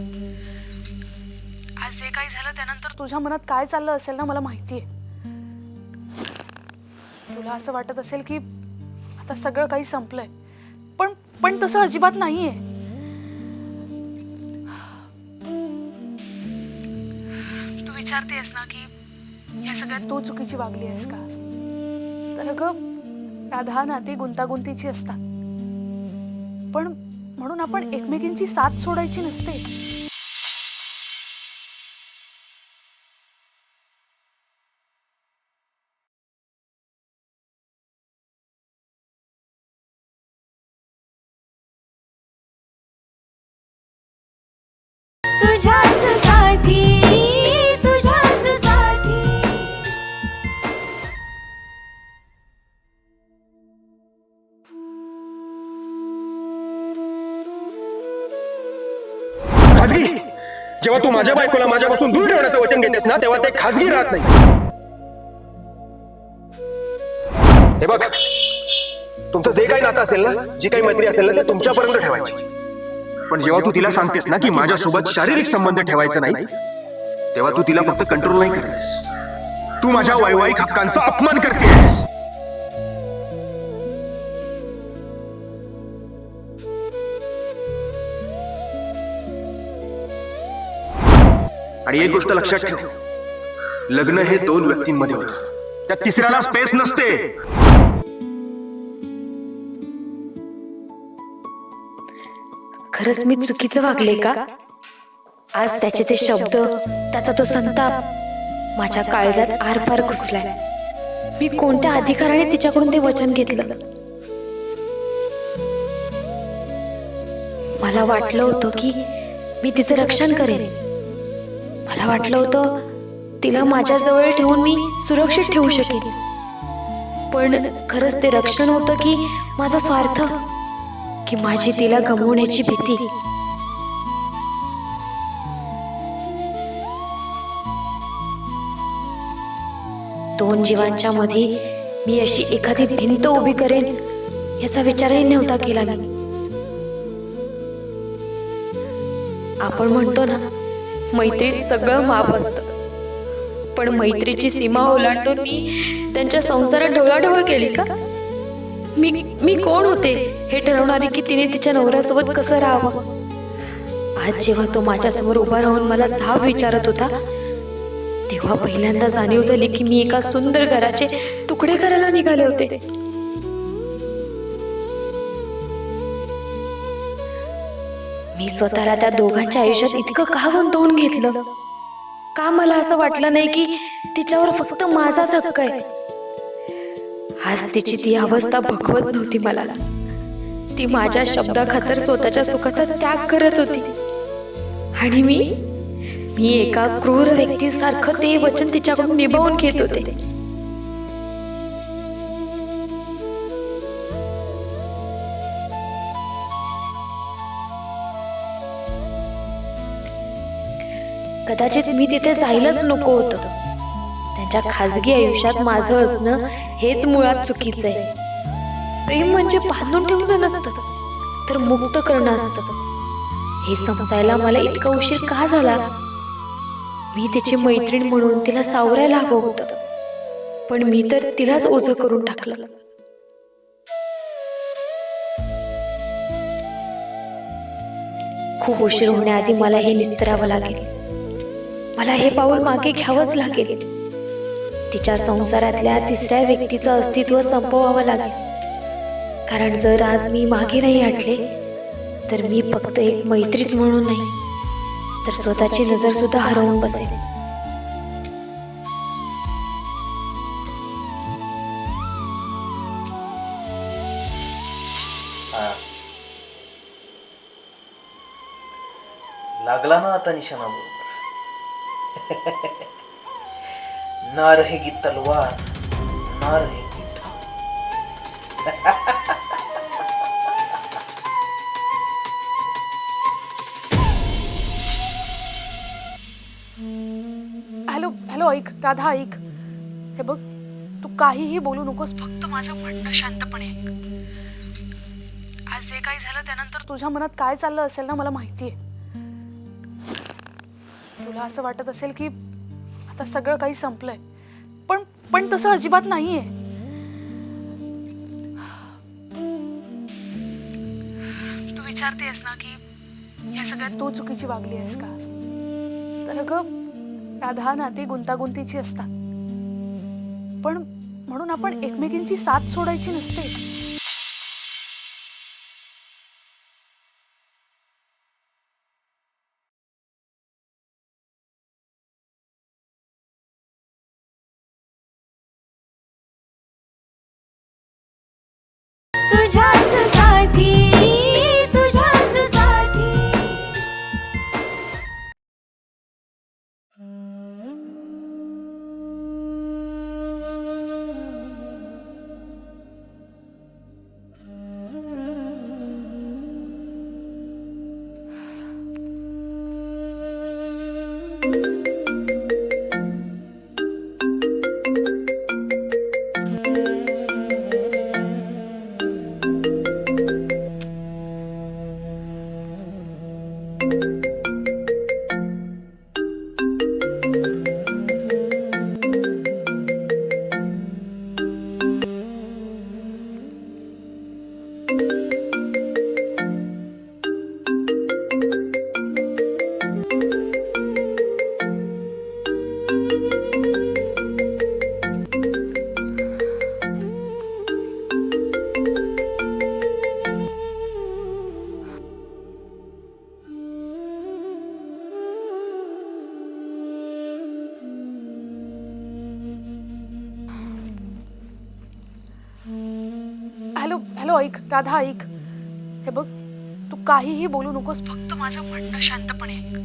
आज जे काही झालं त्यानंतर तुझ्या मनात काय चाललं असेल ना, मला माहितीये. तुला असं वाटत असेल की आता सगळं काही संपलंय, पण तसं अजिबात नाहीये. तू विचारतेस ना की या सगळ्यात तू चुकीची वागली आहेस का? तर अगं, राधा, नाती गुंतागुंतीची असतात, पण म्हणून आपण एकमेकींची साथ सोडायची नसते. तुझ्याच साठी जेव्हा तू माझ्या बायकोला माझ्यापासून दूर ठेवण्याचं वचन घेतेस ना तेव्हा ते खाजगी राहत नाही. हे बघ, तुमचं जे काही नातं असेल ना, जी काही मैत्री असेल ना, ते तुमच्यापर्यंत ठेवायची. पण जेव्हा तू तिला सांगतेस ना की माझ्यासोबत शारीरिक संबंध ठेवायचा नाही, तेव्हा तू तिला फक्त कंट्रोल नाही करतेस, तू माझ्या वैवाहिक हक्कांचा अपमान करतेस. आणि एक गोष्ट लक्षात ठेव, लग्न हे 2 व्यक्तींमध्ये होतं, त्या तिसऱ्याला स्पेस नसते. खरंच मी चुकीचं वागले का? आज त्याचे ते शब्द, त्याचा तो संताप माझ्या काळजात आरपार घुसलाय. मी कोणत्या अधिकाराने तिच्याकडून ते वचन घेतलं? मला वाटलं होतं की मी तिचं रक्षण करेन. मला वाटलं होतं तिला माझ्या जवळ ठेवून मी सुरक्षित ठेवू शकेन. पण खरंच ते रक्षण होतं की माझा स्वार्थ, की माझी तिला गमावण्याची भीती? दोन जीवांच्या मध्ये मी अशी एखादी भिंत उभी करेन याचा विचारही नव्हता केला मी. आपण म्हणतो ना, मैत्रीत सगळं माप असतं, पण मैत्रीची सीमा ओलांडून मी त्यांच्या संसारात ढवळाढवळ केली का? मी कोण होते हे ठरवणारी की तिने तिच्या नवऱ्यासोबत कसं राहावं? आज जेव्हा तो माझ्यासमोर उभा राहून मला जाब विचारत होता, तेव्हा पहिल्यांदा जाणीव झाली की मी एका सुंदर घराचे तुकडे करायला निघाले होते. मी स्वतःला त्या दोघांच्या आयुष्यात इतकं का गुंतवून घेतलं? का मला असं वाटलं नाही की तिच्यावर फक्त माझाच हक्क आहे? आज तिची ती अवस्था भगवत नव्हती मला. ती माझ्या शब्दाखातर स्वतःच्या सुखाचा त्याग करत होती. आणि मी एका क्रूर व्यक्तीसारखं ते वचन तिच्याकडून निभावून घेत होते. कदाचित मी तिथे जायलाच नको होतं. त्यांच्या खाजगी आयुष्यात माझं असणं हेच मुळात चुकीचं आहे. प्रेम म्हणजे बांधून ठेवणं नसतं, तर मुक्त करणं असतं. हे समजायला मला इतका उशीर का झाला? मी तिची मैत्रीण म्हणून तिला सावरायला हवं होतं, पण मी तर तिलाच ओझं करून टाकलं. खूप उशीर होण्याआधी मला हे निस्तरावं लागेल. मला हे पाऊल मागे घ्यावंच लागेल. तिच्या संसारातल्या तिसऱ्या व्यक्तीचं अस्तित्व संपवावं लागेल. कारण जर आज मी मागे नाही हटले, तर मी फक्त एक मैत्रीच म्हणून नाही, तर स्वतःची नजर सुद्धा हरवून बसेल. लागला ना आता निशाणा बरोबर. ना रहेगी तलवार, ना रहेगी ठाव. हॅलो हॅलो, ऐक राधा, ऐक. हे बघ, तू काहीही बोलू नकोस, फक्त माझं म्हणणं शांतपणे ऐक. आज जे काही झालं त्यानंतर तुझ्या मनात काय चाललं असेल ना, मला माहितीये. तुला असं वाटत असेल की आता सगळं काही संपलंय, पण तसं अजिबात नाहीये. तू विचारतेस ना की या सगळ्यात तू चुकीची वागली आहेस का? तर अगं, राधा, नाती गुंतागुंतीची असतात, पण म्हणून आपण एकमेकींची साथ सोडायची नसते. तुझ्याच साठी, तुझ्याच साठी. हॅलो ऐक राधा, ऐक. हे बघ, तू काहीही बोलू नकोस, फक्त माझं म्हणणं शांतपणे ऐक.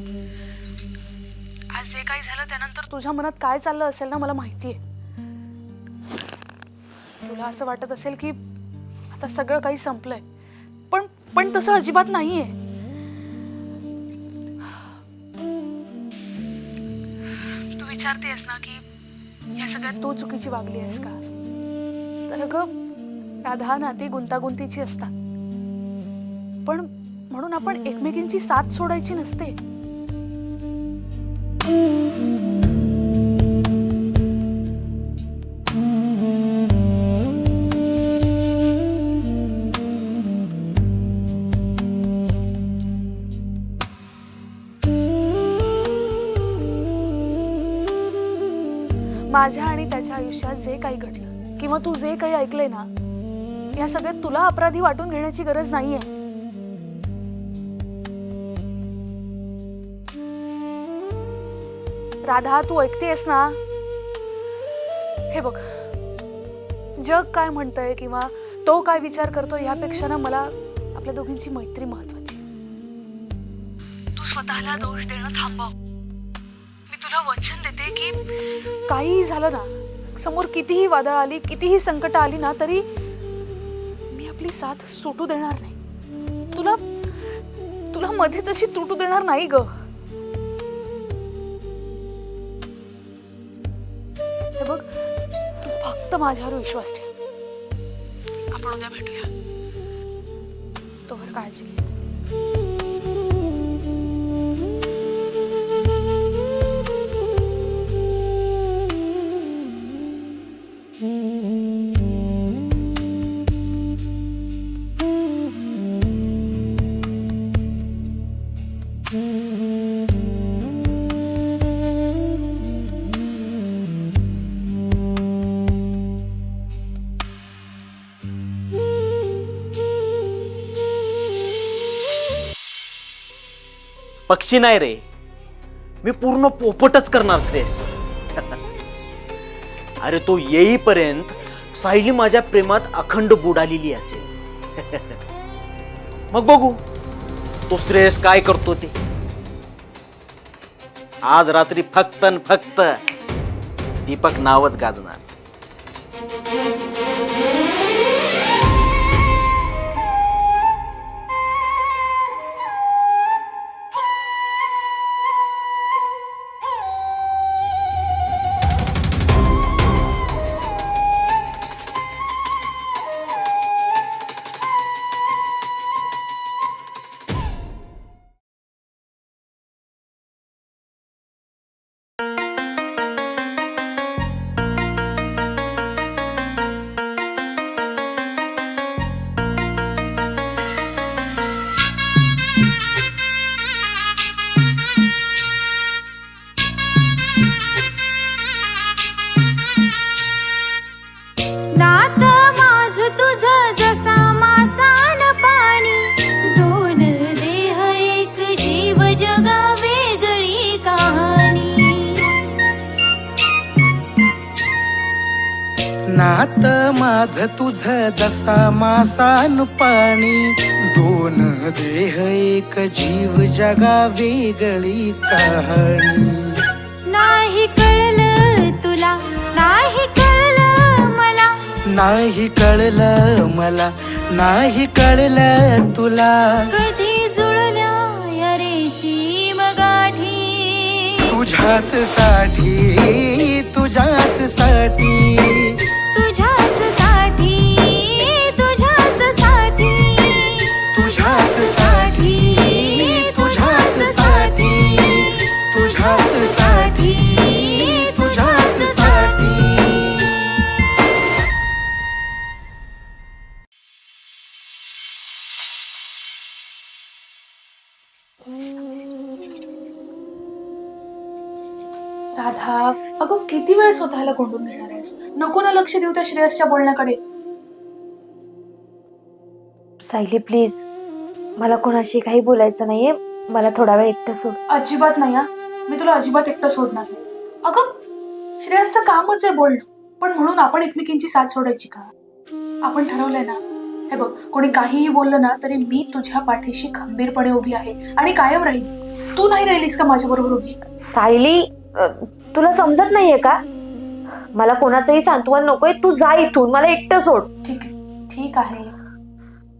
आज जे काही झालं त्यानंतर तुझ्या मनात काय चाललं असेल ना मला माहितीये. तुला असं वाटत असेल की आता सगळं काही संपलंय, पण तसं अजिबात नाहीये. तू विचारतेस ना की या सगळ्यात तू चुकीची वागली आहेस का? तर अगं राधा, नाती गुंतागुंतीची असतात, पण म्हणून आपण एकमेकींची साथ सोडायची नसते. माझ्या आणि त्याच्या आयुष्यात जे काही घडलं किंवा तू जे काही ऐकलंय ना, या सगळ्यात तुला अपराधी वाटून घेण्याची गरज नाहीये. राधा, तू ऐकतेस ना? हे बघ, जग काय म्हणतंय किंवा तो काय विचार करतो यापेक्षा ना मला आपल्या दोघींची मैत्री महत्वाची. तू स्वतःला दोष देणं थांबव. मी तुला वचन देते की काही झालं ना, समोर कितीही वादळ आली, कितीही संकट आली ना, तरी मी आपली साथ सुटू देणार नाही. तुला मध्येच अशी तुटू देणार नाही ग. हे बघ, तू फक्त माझ्यावर विश्वास ठेव. आपण उद्या भेटूया. तोवर काळजी घे. पक्षी नाही रे, मी पूर्ण पोपटच करणार श्रेष्ठ. अरे तो येईपर्यंत सायली माझ्या प्रेमात अखंड बुडालेली असेल. मग बघू तो श्रेयस काय करतो ते. आज रात्री फक्त न फक्त दीपक नावच गाजणार. नात माझ तुझं जसा मासान पाणी, दोन देह एक जीव जगा वेगळी कहाणी. नाही कळलं तुला, नाही कळलं मला, नाही कळलं मला, नाही कळलं तुला. कधी जुळल्या या रेशीम गाठी, तुझ्याच साठी, तुझ्याच साठी, तुझ्याच साठी, तुझ्याच साठी, तुझ्याच साठी, तुझ्याच साठी, तुझ्याच साठी, तुझ्याच साठी. राधा, अगं किती वेळ स्वतःला कोंडून घेणार आहेस? नको ना लक्ष देऊ त्या श्रेयसच्या बोलण्याकडे. सायली प्लीज, मला कोणाशी काही बोलायचं नाहीये, मला थोडा वेळ एकटं सोड. अजिबात नाही हा, मी तुला अजिबात एकटं सोडणार नाही. अगं श्रेयसचं कामच आहे बोलणं, पण म्हणून आपण एकमेकींची साथ सोडायची का? आपण ठरवलंय ना, हे बघ, कोणी काहीही बोललं ना तरी मी तुझ्या पाठीशी खंबीरपणे उभी आहे आणि कायम राहील. तू नाही राहिलीस का माझ्या बरोबर उभी? सायली, तुला समजत नाहीये का? मला कोणाचंही सांत्वन नकोय. तू जा इथून, मला एकटं सोड. ठीक आहे,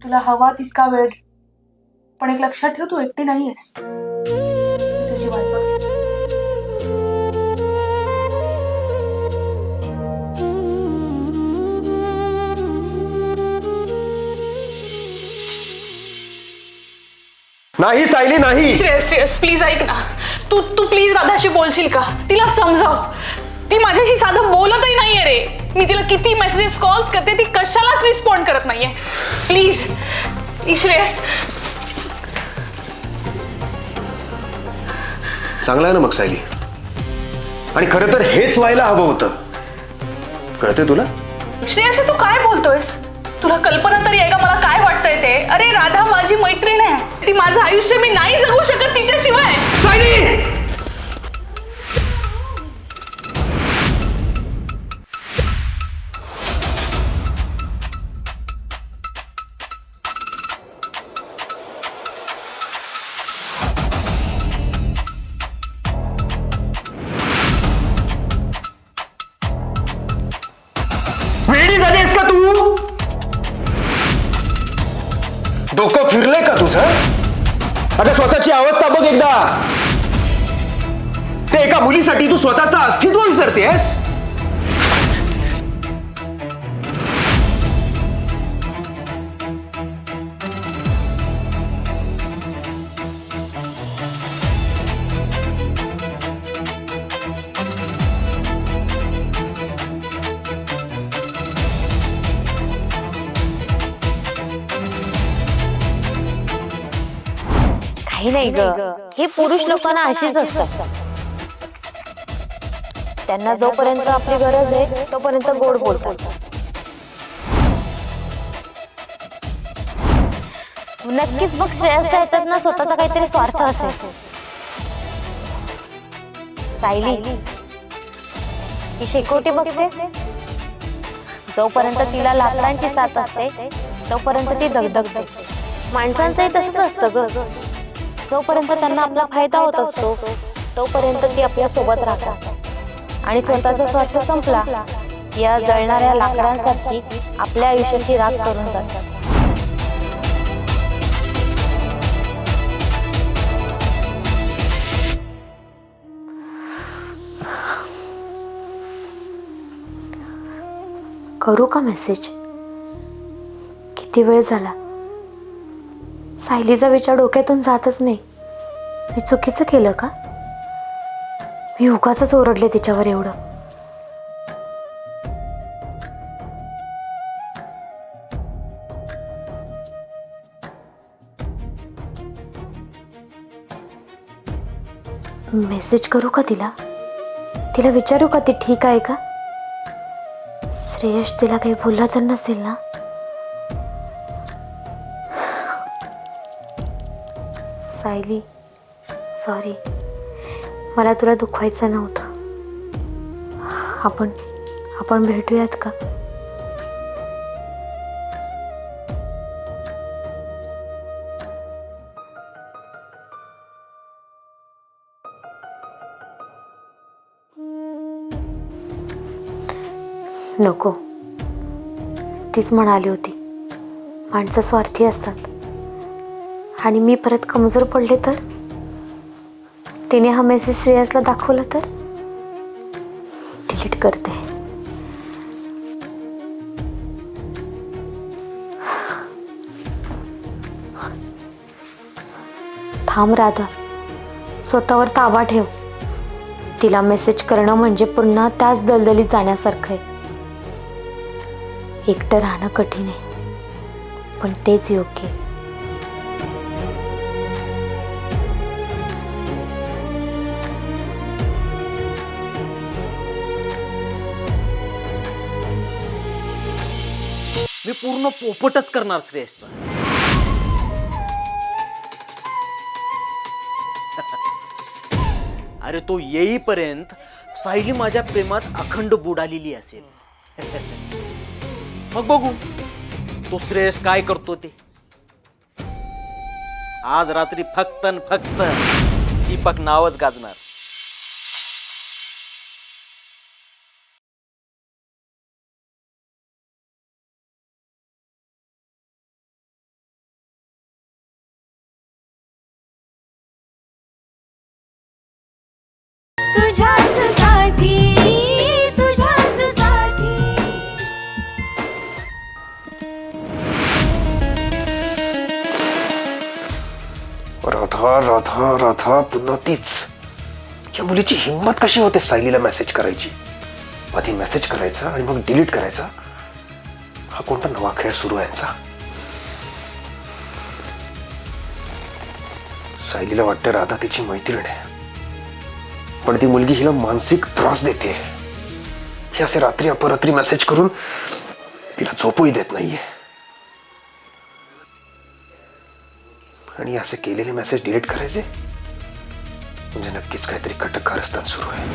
तुला हवा तितका वेळ घे, पण एक लक्षात ठेव, तू एकटी नाहीयेस. मी तुझी वाट बघते. नाही सायली, नाही. श्रेयस प्लीज ऐक ना. तू प्लीज राधाशी बोलशील का? तिला समजाव. ती माझ्याशी साधं बोलतही नाहीये रे. मी तिला किती मेसेजेस कॉल्स करते, ती कशालाच रिस्पॉन्ड करत नाहीये. प्लीज श्रेयस. चांगलं आहे ना मग सायली, आणि खरं तर हेच व्हायला हवं होतं. कळतंय तुला? श्रेयस, तू काय बोलतोयस? तुला कल्पना तरी आहे का मला काय वाटतंय ते? अरे राधा माझी मैत्रीण आहे. ती माझं आयुष्य मी नाही जगू शकत तिच्याशिवाय. सायली, वेडी झालीस का तू? डोकं फिरलंय का तुझं? अगं स्वतःची अवस्था बघ एकदा. ते एका मुलीसाठी तू स्वतःचं अस्तित्व विसरतेस. काही नाही ग, हे पुरुष लोकांना अशीच असतात. त्यांना जोपर्यंत आपली गरज आहे तोपर्यंत गोड बोलतात. नक्कीच बघ, श्रेयसच्या ह्याच्यात ना स्वतःचा काहीतरी स्वार्थ असेल. सायली, ही शेकोटी बघतेस, जोपर्यंत तिला लाकडांची साथ असते तोपर्यंत ती दगदगते. माणसांचंही तसंच असतं ग. जोपर्यंत त्यांना आपला फायदा होत असतो तोपर्यंत ती आपल्या सोबत राहतात, आणि स्वतःचा स्वार्थ संपला या जळणाऱ्या लाकडांसारखी आपल्या आयुष्याची राख करून जातात. करू का मेसेज? किती वेळ झाला, सायलीचा विचार डोक्यातून जातच नाही. मी चुकीचं केलं का? मी उगाचच ओरडले तिच्यावर एवढं. मेसेज करू का तिला? तिला विचारू का ती ठीक आहे का? श्रेयस तिला काही बोलला तर नसेल ना? सायली, सॉरी, मला तुला दुखवायचं नव्हतं. आपण भेटूयात का? नको, तीच म्हणाली होती माणसं स्वार्थी असतात, आणि मी परत कमजोर पडले तर? तिने हा मेसेज श्रेयसला दाखवला तर? डिलीट करते. थांब राधा, स्वतःवर ताबा ठेव. तिला मेसेज करणं म्हणजे पुन्हा त्याच दलदलीत जाण्यासारखं आहे. एकटं राहणं कठीण आहे, पण तेच योग्य आहे. मी पूर्ण पोपटच करणार श्रेयसचा. अरे तो येईपर्यंत सायली माझ्या प्रेमात अखंड बुडालेली असेल. मग बघू तो श्रेयस काय करतो ते. आज रात्री फक्त न फक्त दीपक नावच गाजणार. तुझ्याच साठी तुझ्याच साठी राधा राधा राधा पुन्हा तीच. या मुलीची हिंमत कशी होते सायलीला मेसेज करायची. आधी मेसेज करायचा आणि मग डिलीट करायचा. हा कोणता नवा खेळ सुरू आहे यांचा. सायलीला वाटतं राधा तिची मैत्रीण आहे, पण ती मुलगी हिला मानसिक त्रास देते. हे असे रात्री अपरात्री मेसेज करून तिला झोपूही देत नाहीये. आणि असे केलेले मेसेज डिलीट करायचे म्हणजे नक्कीच काहीतरी कटक कारस्थान सुरू आहे.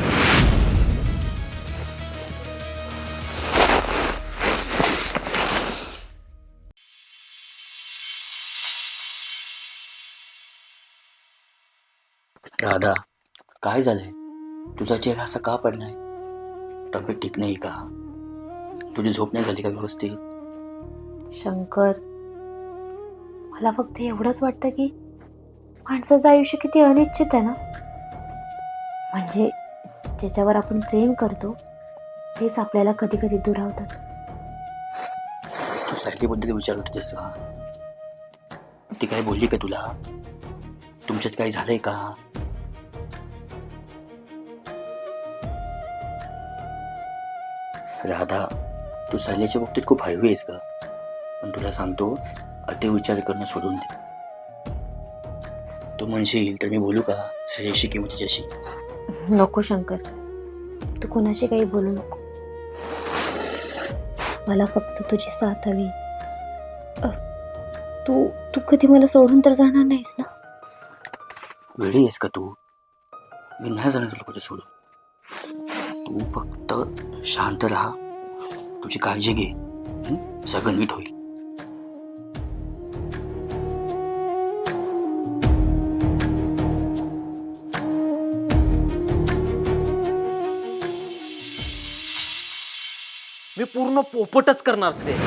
राधा, काय झालंय? तुझा चेहरा असा का पडलाय? तब्येत ठीक नाही का? तुझी झोप नाही झाली का व्यवस्थित? शंकर, मला फक्त एवढंच वाटतं की माणसाचं आयुष्य किती अनिश्चित आहे ना. म्हणजे ज्याच्यावर आपण प्रेम करतो तेच आपल्याला कधी कधी दुरावतात. तू सायलीबद्दल विचारत होतीस का? ती काय बोलली का तुला? तुमच्यात काही झालंय का? राधा, तू सायलीच्या बाबतीत खूप हळवी आहेस का? पण तुला सांगतो, अति विचार करणं सोडून दे. तू म्हणशील तर मी बोलू का श्रेयशी किंवा तिच्याशी? नको शंकर, तू कोणाशी काही बोलू नको. मला फक्त तुझी साथ हवी. तू कधी मला सोडून तर जाणार नाहीस ना? वेळी आहेस का तू? मी नाही जाणार तुला कुठे सोडून. तू फक्त शांत राहा, तुझी काळजी घे, सगळं नीट होईल. मी पूर्ण पोपटच करणार श्रेयस.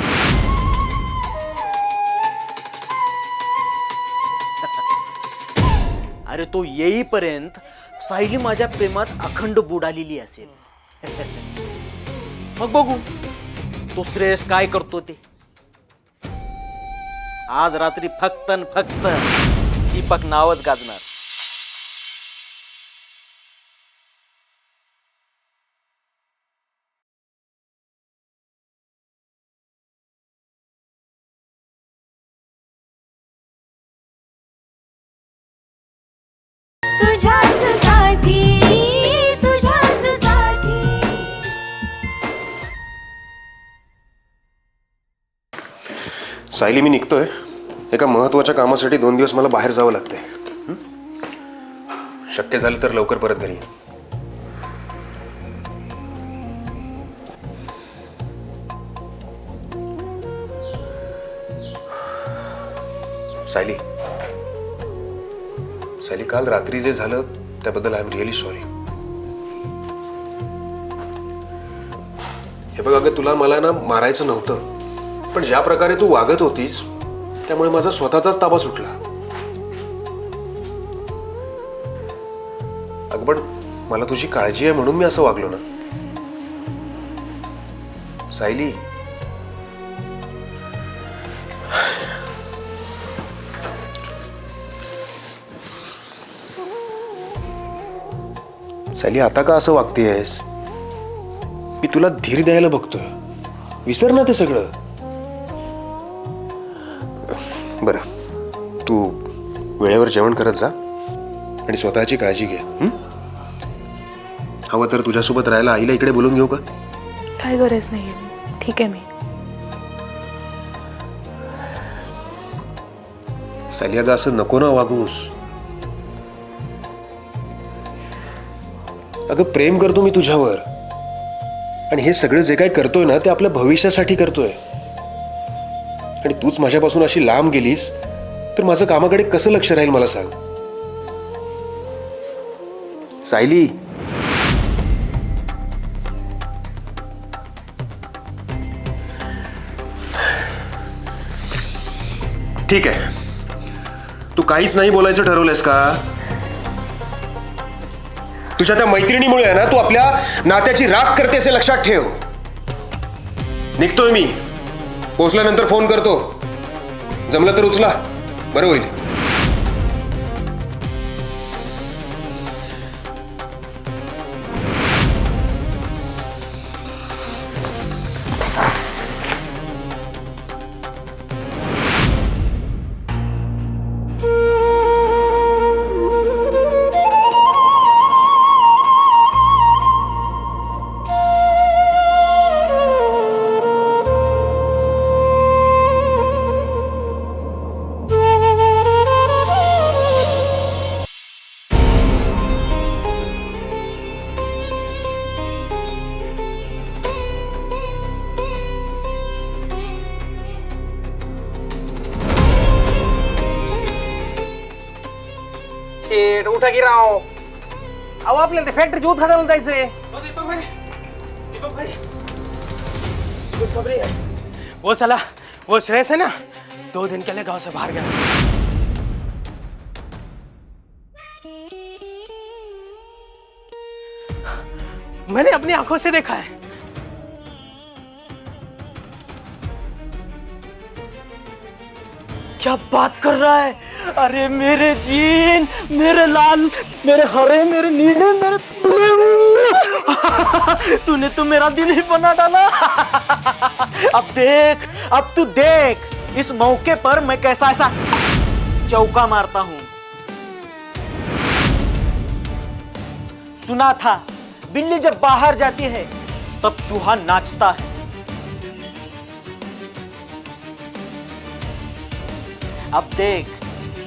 अरे तो येईपर्यंत सायली माझ्या प्रेमात अखंड बुडालेली असेल. मग बघू तो श्रेयस काय करतो ते. आज रात्री फक्त न फक्त दीपक नावच गाजणार. तुझ्याच साठी तुझ्याच साठी सायली, मी निघतोय. एका महत्वाच्या कामासाठी 2 दिवस मला बाहेर जावं लागतंय. शक्य झालं तर लवकर परत घरी ये. सायली, सायली, काल रात्री जे झालं त्याबद्दल आय एम रिअली सॉरी. हे बघ अगं, तुला मला ना मारायचं नव्हतं, पण ज्या प्रकारे तू वागत होतीस त्यामुळे माझा स्वतःचाच ताबा सुटला. अगं पण मला तुझी काळजी आहे म्हणून मी असं वागलो ना. सायली, सायली, आता का असं वागतेयस? मी तुला धीर द्यायला बघतोय. विसर ना ते सगळं. बरं, तू वेळेवर जेवण करत जा आणि स्वतःची काळजी घे. हवं तर तुझ्यासोबत राहायला आईला इकडे बोलून घेऊ का? काय गरज नाहीये, ठीक आहे मी. सायली, अगं असं नको ना वागूस. अगं प्रेम करतो मी तुझ्यावर, आणि हे सगळं जे काय करतोय ना ते आपल्या भविष्यासाठी करतोय. आणि तूच माझ्यापासून अशी लांब गेलीस तर माझं कामाकडे कसं लक्ष राहील मला सांग. सायली, ठीक आहे, तू काहीच नाही बोलायचं ठरवलंयस का? तुझ्या त्या मैत्रिणीमुळे आहे ना, तू आपल्या नात्याची राख करतेस हे लक्षात ठेव. निघतोय मी, पोहोचल्यानंतर फोन करतो. जमलं तर उचला, बरं होईल. शेट उठा की राव. अहो आपल्याला ते फॅक्टरीची उद्घाटनाला जायचंय. वो साला वो श्रेयस है ना, 2 दिन के लिए गांव से बाहर गया. मैंने अपनी आंखों से देखा है. क्या बात कर रहा है? अरे मेरे जीन, मेरे लाल, मेरे हरे, मेरे नीले, मेरे तूने तो मेरा दिल ही बना डाला. अब देख, अब तू देख इस मौके पर मैं कैसा ऐसा चौका मारता हूं. सुना था बिल्ली जब बाहर जाती है तब चूहा नाचता है. अब देख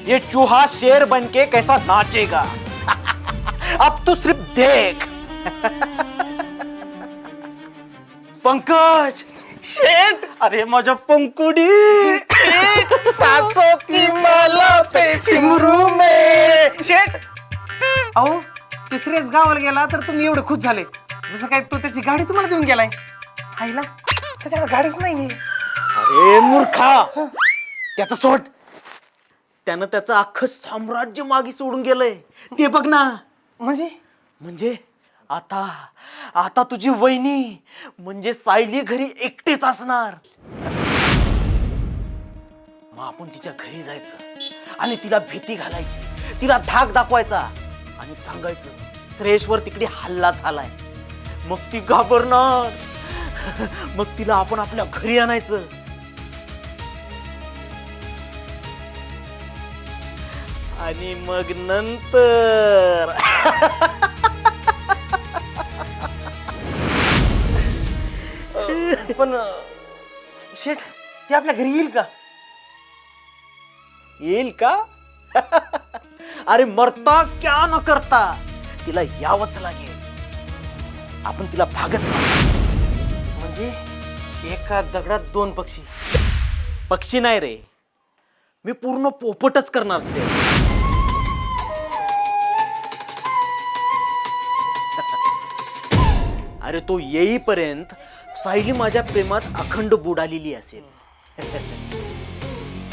ये चूहा शेर बन के कैसा नाचेगा. अब तू सिर्फ देख. पंकज शेट, अरे माझ्या पंकुडी, सासो की माला पे सिमरू में. शेट अहो तिसरेच गावाला गेला तर तुम्ही एवढे खुश झाले जसं काय तो त्याची गाडी तुम्हाला देऊन गेलाय. आईला त्याच्याकडे गाडीच नाहीये. अरे मूर्खा, त्याचं सोड. त्यानं त्याचं अख्खं साम्राज्य मागे सोडून गेलंय ते बघ ना. म्हणजे आता आता तुझी वहिनी म्हणजे सायली घरी एकटीच असणार. मग आपण तिच्या घरी जायचं आणि तिला भीती घालायची, तिला धाक दाखवायचा आणि सांगायचं श्रेयसवर तिकडे हल्ला झालाय. मग ती घाबरणार. मग तिला आपण आपल्या घरी आणायचं. आणि मग नंतर पण शेठ ती आपल्या घरी येईल का? येईल का? अरे मरता क्या न करता तिला यावंच लागेल. आपण तिला भागच म्हणजे एका दगडात 2 पक्षी. पक्षी नाही रे, मी पूर्ण पोपटच करणार श्रेयस. अरे तो येईपर्यंत सायली माझ्या प्रेमात अखंड बुडालेली असेल.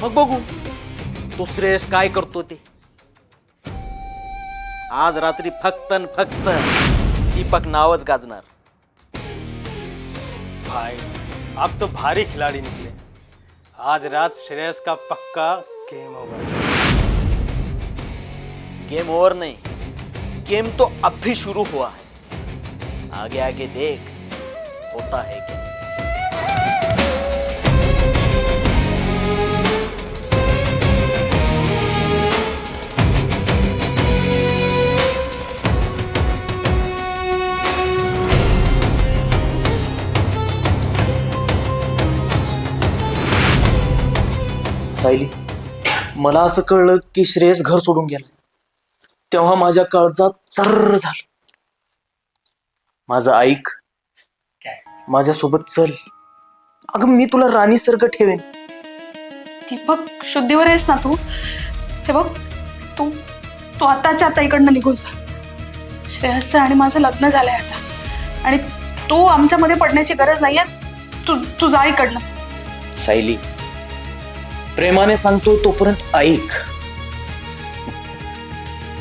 मग बघू तो श्रेयस काय करतो ते. आज रात्री फक्त न फक्त दीपक नावच गाजणार. भाई आप तो भारी खिलाड़ी निकले. आज रात श्रेयस का पक्का गेम ओवर. गेम ओवर नहीं, गेम तो अब भी शुरू हुआ है. आगे आगे देख होता है क्या. सायली, मला असं कळलं की श्रेयस घर सोडून गेला तेव्हा माझ्या काळजात चर्र झालं. माझं ऐक, माझ्यासोबत चल. अगं मी तुला राणीसारखं ठेवेन. दीपक शुद्धीवर आहेस ना तू? हे बघ, तू तू आताच्या आता इकडनं निघून जा. श्रेयसचं आणि माझं लग्न झालंय आता, आणि तू आमच्यामध्ये पडण्याची गरज नाहीये. तू जा इकडनं. सायली, प्रेमाने सांगतोय तोपर्यंत ऐक,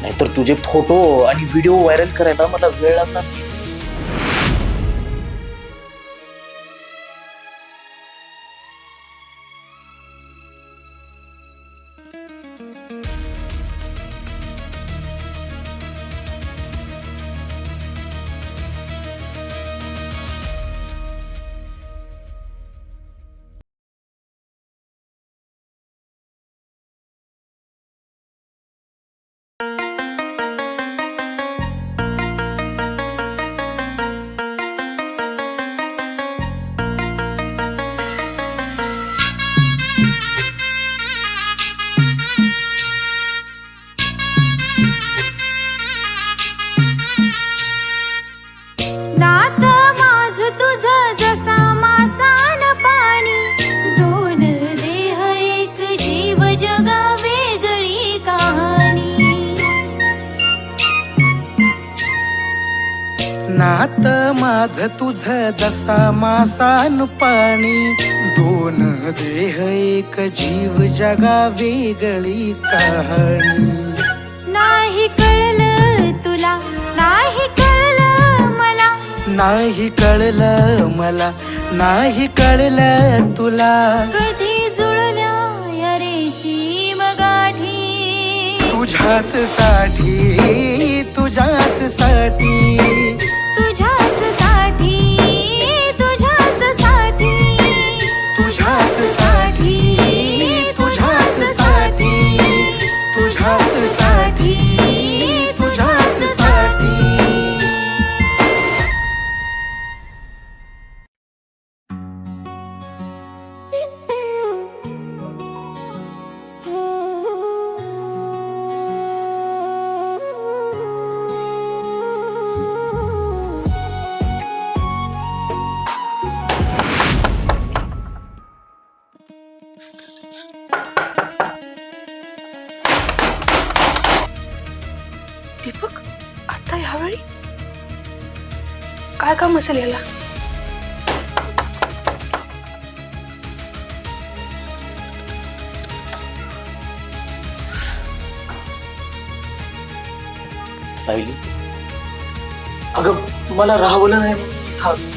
नाहीतर तुझे फोटो आणि व्हिडिओ व्हायरल करायला मला वेळ लागणार नाही. नात माझं तुझं जसा मासान पाणी, दोन देह एक जीव जगा वेगळी कहाणी. नात माझ तुझ जसा मासान पाणी, दोन देह एक जीव जगा वेगळी कहाणी. नाही कळलं तुला, नाही कळलं मला, नाही कळलं मला, नाही कळलं तुला. कधी जुळल्या या रेशीम गाठी, तुझ्याच साठी, तुझ्याच साठी, तुझ्याच साठी, तुझ्याच साठी, तुझ्याच साठी, तुझ्याच साठी, तुझ्याच साठी, तुझ्याच साठी. दीपक, आता यावेळी काय काम असेल याला? सायली, अगं मला राहवलं नाही म्हणून मी थांबलो.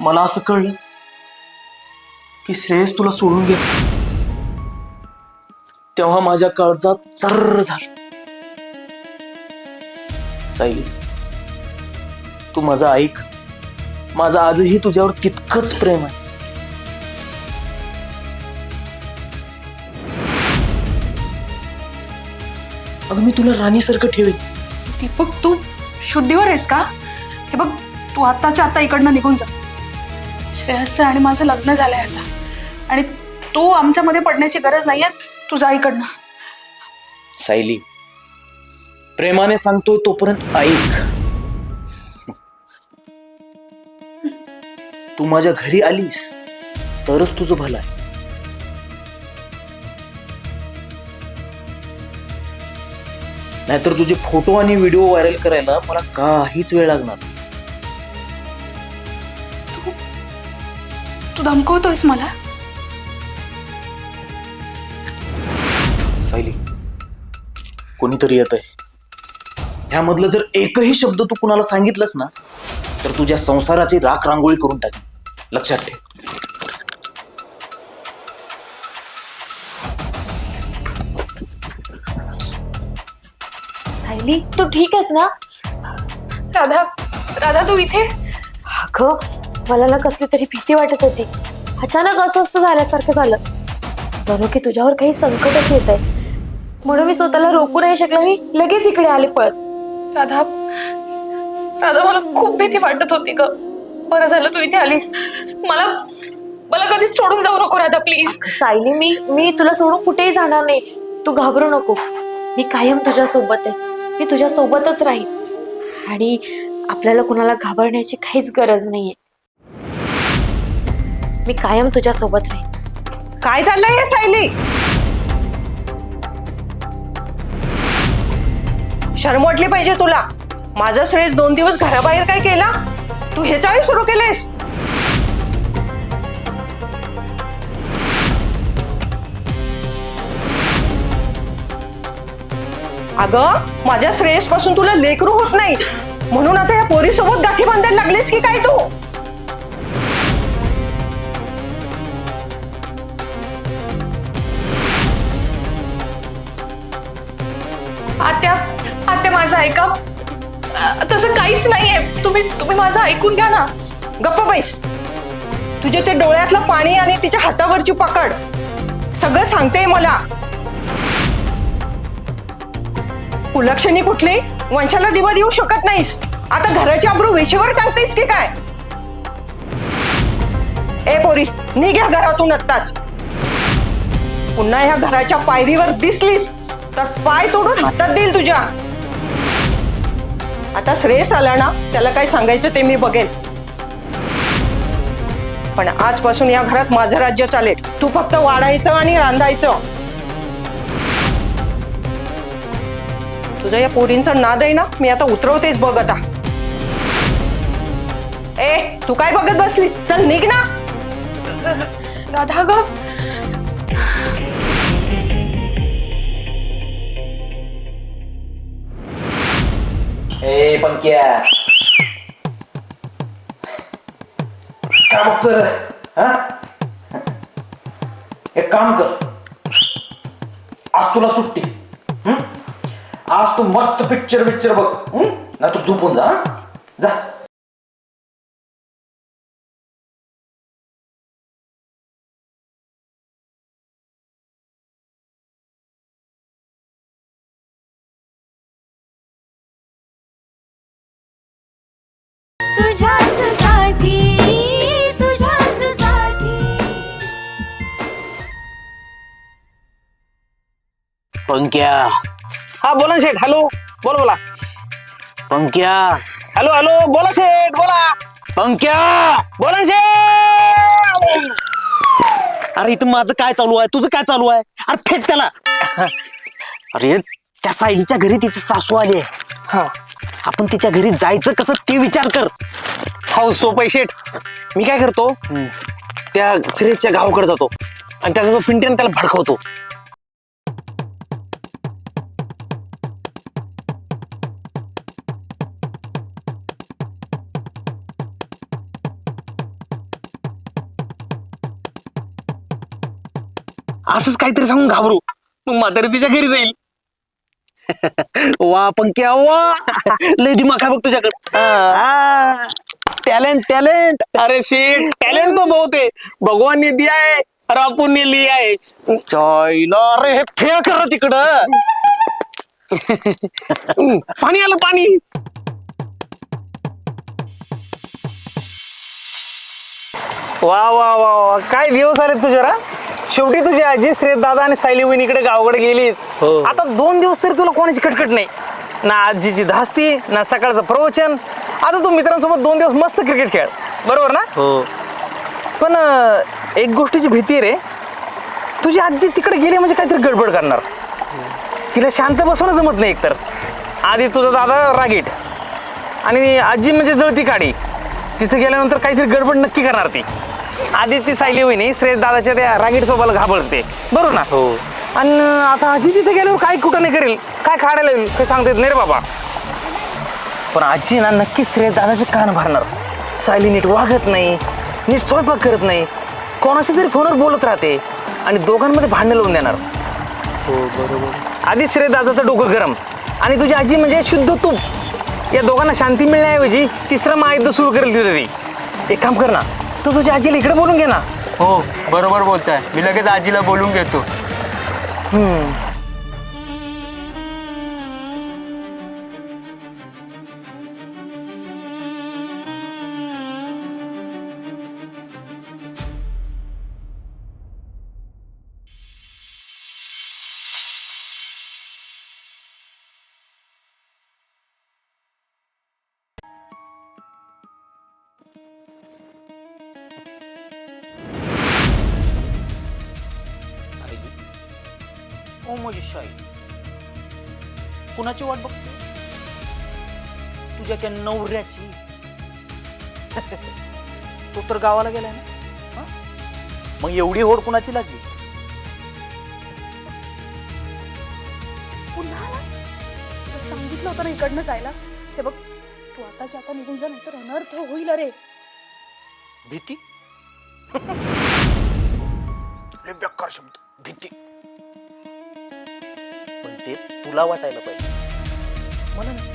मला असं कळलं की श्रेयस तुला सोडून गेला, तेव्हा माझ्या काळजात चर्र झालं. सायली, तू माझं ऐक, माझं आजही तुझ्यावर तितकंच प्रेम आहे. अगं मी तुला राणीसारखं ठेवेन. दीपक, तू शुद्धीवर आहेस का? हे बघ, तू आताच्या आता इकडनं निघून जा. श्रेयसचं आणि माझं लग्न झालंय आता, आणि तू आमच्यामध्ये पडण्याची गरज नाहीये. तू जा इकडनं. सायली, प्रेमाने सांगतोय तोपर्यंत ऐक. तू माझ्या घरी आलीस तरच तुझं भलं आहे. नाहीतर तुझे फोटो आणि व्हिडिओ व्हायरल करायला मला काहीच वेळ लागणार. तू धमकवतोयस मला? सायली, कोणीतरी येत आहे. ह्यामधलं जर एकही शब्द तू कुणाला सांगितलंस ना, तर तुझ्या संसाराची राख रांगोळी करून टाक. लक्षात ठेव. सायली, तू ठीक आहेस ना? राधा, राधा तू इथे? अगं, मला ना कसली तरी भीती वाटत होती. अचानक अस्वस्थ झाल्यासारखं झालं, जणू की तुझ्यावर काही संकटच येत आहे. म्हणून मी स्वतःला रोखू नाही शकले, मी लगेच इकडे आले पळत. राधा, राधा मला खूप भीती वाटत होती ग. बरं झालं तू इथे आलीस. मला मला कधीच सोडून जाऊ नको राधा, प्लीज. सायली, मी तुला सोडून कुठेही जाणार नाही. तू घाबरू नको, मी कायम तुझ्या सोबत आहे. मी तुझ्या सोबतच राहीन, आणि आपल्याला कुणाला घाबरण्याची काहीच गरज नाहीये. मी कायम तुझ्या सोबत राहीन. काय चाललंय हे सायली? शरम वाटली पाहिजे तुला. माझा श्रेयस 2 दिवस घराबाहेर काय केला, तू हे चाळी सुरू केलेस. अगं माझ्या श्रेयस पासून तुला लेकरू होत नाही म्हणून आता या पोरीसोबत गाठी बांधायला लागलीस की काय तू? आत्या आत्या माझं ऐका. तसं काहीच नाहीये. तुम्ही माझं ऐकून घ्या ना. गप्प बैस. तुझे ते डोळ्यातलं पाणी आणि तिच्या हातावरची पकड सगळं सांगते मला. कुलक्षणी कुठली? वंशाला दिवा देऊ शकत नाहीस. आता घराची आबरू वेशीवर टाकतेस की काय? ए पोरी, निघ या घरातून आत्ताच. पुन्हा ह्या घराच्या पायरीवर दिसलीस तर पाय तोडून हातात देईल तुझ्या. आता श्रेयस आला ना, त्याला काय सांगायचं ते मी बघेल. पण आजपासून या घरात माझं राज्य चालेल. तू फक्त वाढायचं आणि रांधायचं. तुझ्या या पोरींचा नाद आहे ना, मी आता उतरवतेच बघ आता. ए तू काय बघत बसलीस? चल निघ ना. राधा ग, ए पंक्या, काय बघतोय रे? हा? एक काम कर, आज तुला सुट्टी. आज तू मस्त पिक्चर बघ, ना तू झोपून जा. जा. तुझ्याच साठी तुझ्याच साठी. पंक्या. हा बोला शेठ. हॅलो, बोला. पंक्या. हॅलो बोला शेठ, बोला. पंक्या. बोला शेठ. अरे इथं माझं काय चालू आहे, तुझं काय चालू आहे? अरे फेक त्याला. अरे त्या सायलीच्या घरी तिची सासू आली आहे. आपण तिच्या घरी जायचं कसं ते विचार कर. हो सोपं आहे शेठ. मी काय करतो, त्या श्रेयसच्या गावाकडे जातो आणि त्याचा जो पिंट्याने त्याला भडकवतो. असंच काहीतरी सांगून घाबरू, मग म्हातारी तिच्या घरी जाईल. वा पंक्या वा, लय दिमाग आहे बघ तुझ्याकडे. टॅलेंट. अरे शेठ, टॅलेंट तो बहुत है, भगवान ने दिया है और आपण ने लिया है. चॉयला रे हे फेक कर तिकडं. पाणी आलं, पाणी. वा काय दिवस आले तुझ्या. शेवटी तुझी आजी श्रेयस दादा आणि सायली वहिनीकडे गावाकडे गेलीच. आता 2 दिवस तरी तुला कोणाची कटकट नाही. ना आजीची धास्ती, ना सकाळचं प्रवचन. आता तू मित्रांसोबत 2 दिवस मस्त क्रिकेट खेळ, बरोबर ना? हो. पण एक गोष्टीची भीती आहे रे. तुझी आजी तिकडे गेली म्हणजे काहीतरी गडबड करणार. तिला शांत बसवणं जमत नाही. एकतर आधी तुझा दादा रागीट आणि आजी म्हणजे जळती काडी. तिथे गेल्यानंतर काहीतरी गडबड नक्की करणार ती. आधी ती सायली वहिनी श्रेयस दादाच्या त्या रागीट सोबाला घाबरते, बरोबर ना? हो. आणि आता आजी तिथे गेल्यावर काय कुठं नाही करेल, काय खाडायला येईल काही सांगता येत नाही रे बाबा. पण आजी ना नक्कीच श्रेयस दादाचे कान भरणार. सायली नीट वागत नाही, नीट स्वयंपाक करत नाही, कोणाशी तरी फोनवर बोलत राहते आणि दोघांमध्ये भांडण लावून देणार. हो बरोबर. आधी श्रेयस दादाचं डोकं गरम आणि तुझी आजी म्हणजे शुद्ध तूप. या दोघांना शांती मिळण्याऐवजी तिसरं महायुद्ध सुरू करेल तिथे ती. एक काम कर ना, तू तुझ्या आजीला इकडे बोलून घे ना. हो बरोबर बोलताय, मी लगेच आजीला बोलून घेतो. ओ माझी शाई, कुणाची वाट बघतो? तुझ्या त्या नवऱ्याची. तो तर गावाला गेलाय ना. मग एवढी होड कुणाची लागली? पुन्हा आलास? तुला सांगितलं होतं ना इकडनं जायला. हे बघ, तू आताच्या आता निघून जा, नाही तर अनर्थ होईल रे. भीती? लय बेकार शब्द, भीती. पण ते तुला वाटायला पाहिजे, मला नाही.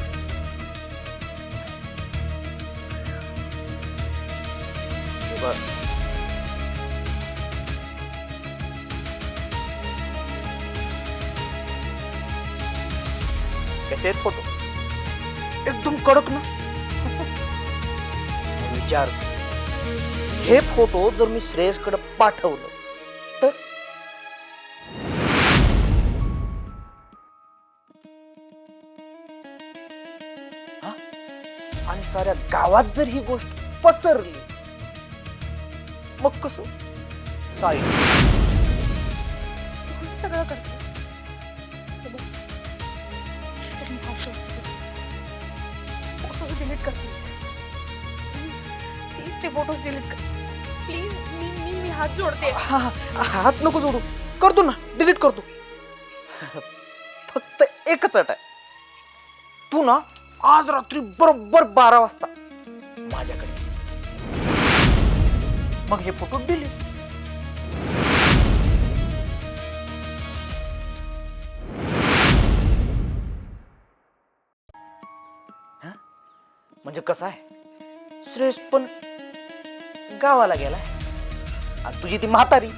हे बघ, कसे आहेत फोटो? एकदम कडक ना. विचार, हे फोटो जर मी श्रेयसकडे पाठवलं तर? आणि साऱ्या गावात जर ही गोष्ट पसरली मग कसं? साई, तू सगळं करतोस. हे बघ, तर मी हात जोडते. फोटोज डिलीट कर प्लीज. प्लीज ते फोटोज डिलीट कर प्लीज. मी हात जोडते. हात नको जोडू, करतो ना, डिलीट करतो. फक्त एकच अट आहे, तू ना आज रात्री बरोबर 12 वाजता माझ्याकडे, मग हे फोटो डिलीट. म्हणजे कसं आहे, श्रेयस पण गावाला गेलाय आणि तुझी ती म्हातारी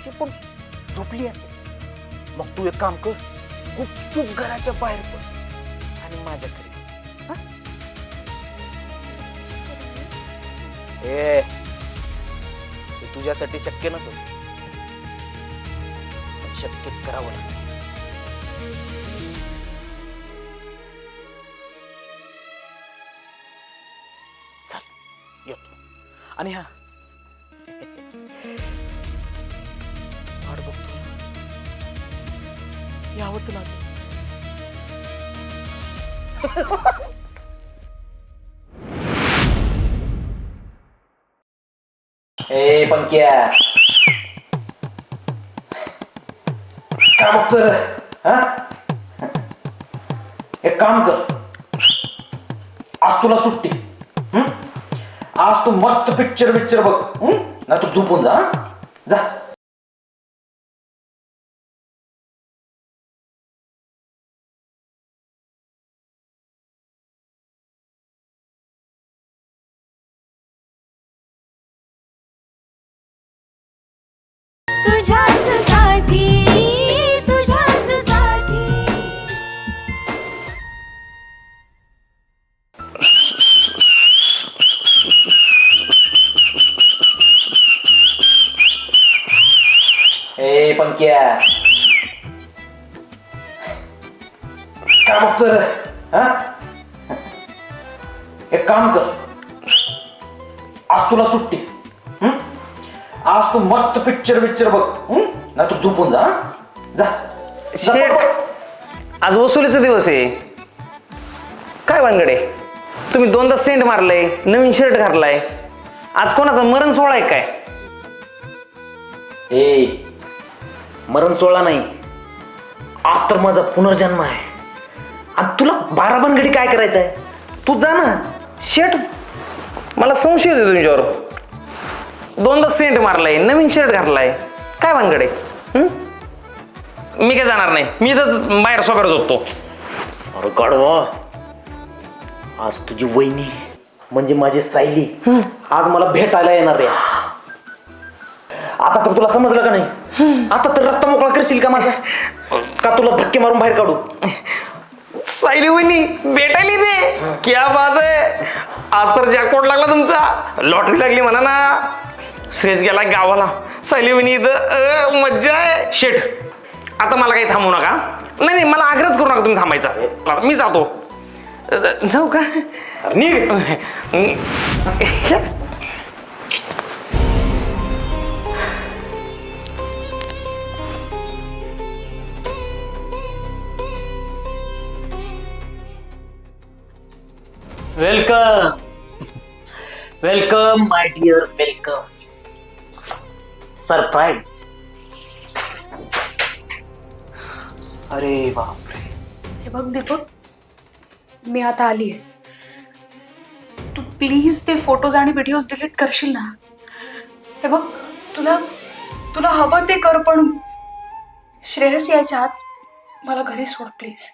ती पण झोपली असेल. मग तू एक काम कर, गुपचूप घराच्या बाहेर पड आणि माझ्याकडे. हे तुझ्यासाठी शक्य नसेल, पण शक्य करावं लागेल. चल येतो. आणि हा वाट बघतो, यावंच लागेल. ए पंक्या, काय बघतोय रे? एक काम कर, आज तुला सुट्टी. आज तू मस्त पिक्चर बघ, ना तू झोपून जा. जा. तुझ्याच साठी, तुझ्याच साठी. ए पंक्या, काय बघतोय रे? एक काम कर, आज तुला सुट्टी. आज तू मस्त पिक्चर बघ, ना तू झोपून जा. जा. शेठ, आज वसुलीचा दिवस आहे. काय भानगडे, तुम्ही 2दा सेंट मारलंय, नवीन शर्ट घातलाय. आज कोणाचा मरण सोहळा आहे काय? ए, मरण सोहळा नाही, आज तर माझा पुनर्जन्म आहे. आणि तुला 12 भानगडी काय करायचं आहे? तू जा ना. शेठ, मला संशय होते तुमच्यावर. 2दा सेंट मारलाय, नवीन शर्ट घातलाय, काय भानगडे? मी काय जाणार नाही, मी इथंच बाहेर सोबत होतो. अरे गाढवा, आज तुझी वहिनी म्हणजे माझी सायली आज मला भेटायला येणार आहे. आता तर तुला समजलं का नाही? आता तर रस्ता मोकळा करशील का माझा, का तुला धक्के मारून बाहेर काढू? सायली वहिनी भेटायली ते, क्या बात आहे. आज तर जॅकपॉट लागला तुमचा, लॉटरी लागली म्हणा ना. श्रेयस गेला गावाला, सायली वहिनी इथं, मज्जा आहे. शेठ, आता मला काही थांबू नका. नाही, मला आग्रहच करू नका तुम्ही थांबायचा. मी जातो. जाऊ का? निघ. Welcome welcome my dear welcome. Surprise. अरे बापरे. हे बघ दीपक, मी आता आली आहे. तू प्लीज ते फोटोज आणि व्हिडिओज डिलीट करशील ना. हे बघ, तुला तुला हवं ते कर, पण श्रेयस यायच्या आत मला घरी सोड प्लीज.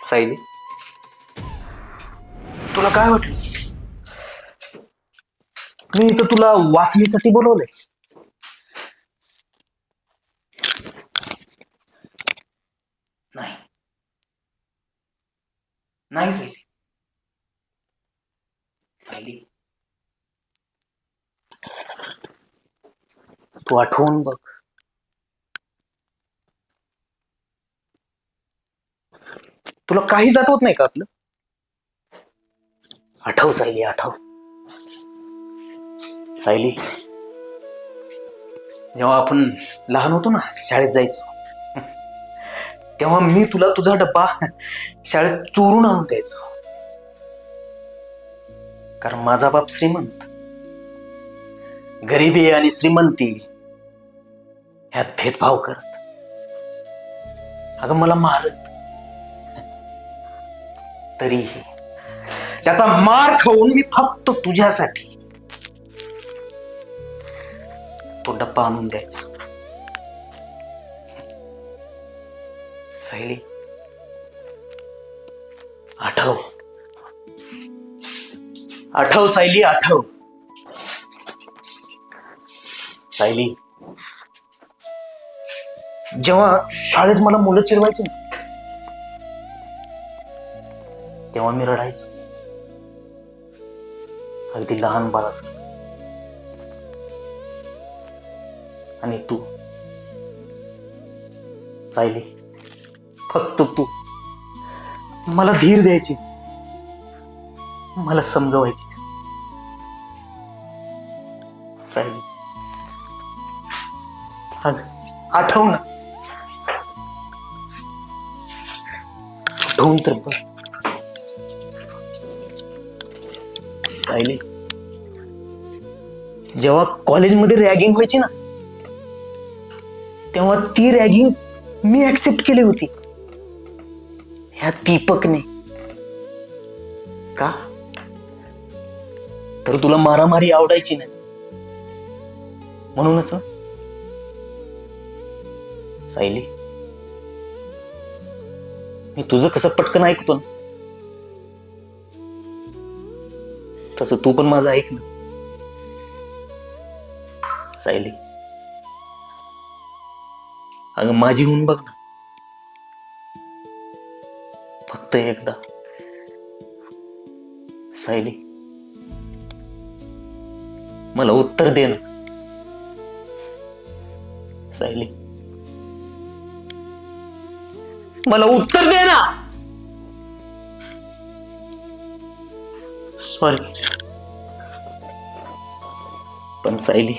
सायली, तुला काय वाटलं? मी इथं तुला वाचण्यासाठी बोलवलंय. नाही नाही सायली. सायली, तू आठवून बघ. तुला काहीच आठवत नाही का आपलं? आठव सायली, आठव. सायली, जेव्हा आपण लहान होतो ना, शाळेत जायचो, तेव्हा मी तुला तुझा डब्बा शाळेत चोरून आणून द्यायचो. कारण माझा बाप श्रीमंत. गरिबी आणि श्रीमंती ह्यात भेदभाव करत, अगं मला मारत, तरीही त्याचा मार खाऊन मी फक्त तुझ्यासाठी तो डब्बा आणून द्यायचो. सायली, आठव आठव सायली, आठव. सायली, जेव्हा शाळेत मला मुलं चिडवायची ना, तेव्हा मी रडायचो, अगदी लहान बाळासारखं. आणि तू सायली, फक्त तू मला धीर द्यायची, मला समजवायची. सायली, आठव ना. आठवून तर बघ. सायली, जेव्हा कॉलेजमध्ये रॅगिंग व्हायची ना, तेव्हा ती रॅगिंग मी ऍक्सेप्ट केली होती, ह्या दीपकने. का? तर तुला मारामारी आवडायची नाही म्हणूनच. सायली, मी तुझं कसं पटकन ऐकतो ना, तसं तू पण माझं ऐक ना. सायली, अगं माझी होऊन बघ ना, फक्त एकदा. सायली, मला उत्तर दे ना. सायली, मला उत्तर दे ना. सॉरी, पण सायली,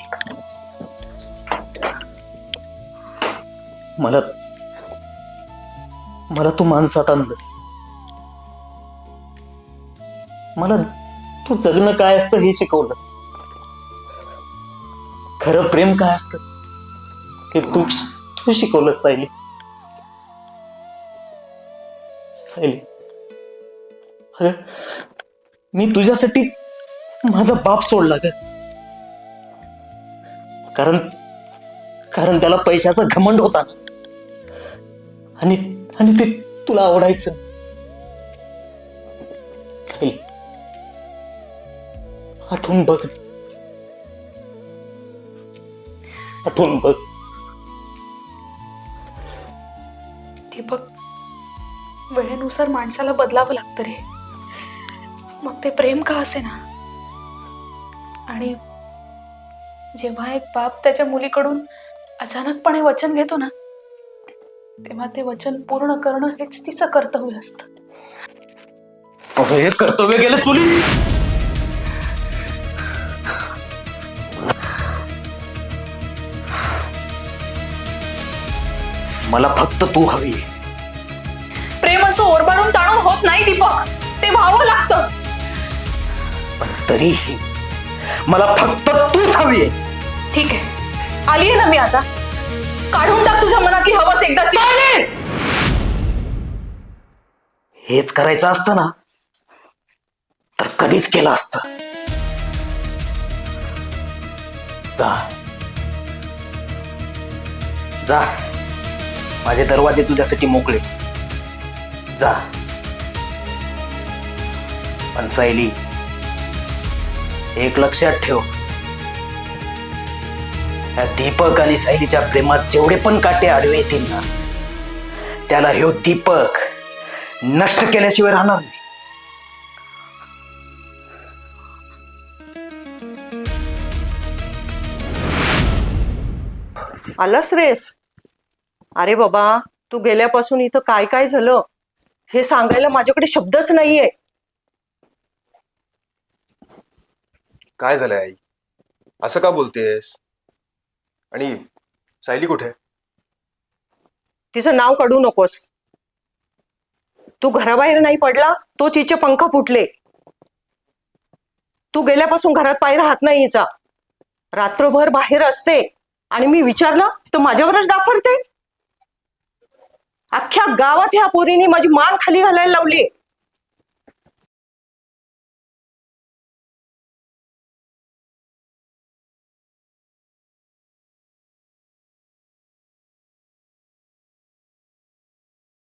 मला तू माणसात आणलंस. मला तू जगणं काय असतं हे शिकवलंस. खरं प्रेम काय असतं हे तू शिकवलंस सायली. सायली, अगं मी तुझ्यासाठी माझा बाप सोडला ग. कारण त्याला पैशाचा घमंड होता आणि ते तुला आवडायचं. सायली, आठवून बघ, आठवून बघ. दीपक, वेळेनुसार माणसाला बदलावं लागतं रे. मग ते प्रेम का असे ना. आणि जेव्हा एक बाप त्याच्या मुलीकडून अचानकपणे वचन घेतो ना, तेव्हा ते वचन पूर्ण करणं हेच तिचं कर्तव्य असतं. हे कर्तव्य गेलं चुली. मला फक्त तू हवी. प्रेम असं ओरबाडून ताणून होत नाही दीपक, ते व्हावं लागतं. पण तरीही मला फक्त तूच हवी आहे. ठीक आहे, आलीये ना मी आता. काढून टाक तुझ्या मनातली हवस एकदाची. हेच करायचं असतं ना तर कधीच केलं असतं. जा जा, माझे दरवाजे तुझ्यासाठी मोकळे. जा. पण सायली, एक लक्षात ठेव, या दीपक आणि सायलीच्या प्रेमात जेवढे पण काटे आडवे येतील ना, त्याला ह्यो दीपक नष्ट केल्याशिवाय राहणार नाही. आलास रेस? अरे बाबा, तू गेल्यापासून इथं काय काय झालं हे सांगायला माझ्याकडे शब्दच नाहीये. काय झालंय आई? असं का बोलतेस? आणि सायली कुठे? तिचं नाव काढू नकोस. तू घराबाहेर नाही पडला तो तिचे पंख फुटले. तू गेल्यापासून घरात पाय राहत नाही हिचा. रात्रभर बाहेर असते आणि मी विचारलं तर माझ्यावरच डाफरते. अख्ख्या गावात ह्या पोरीने माझी मान खाली घालायला लावली.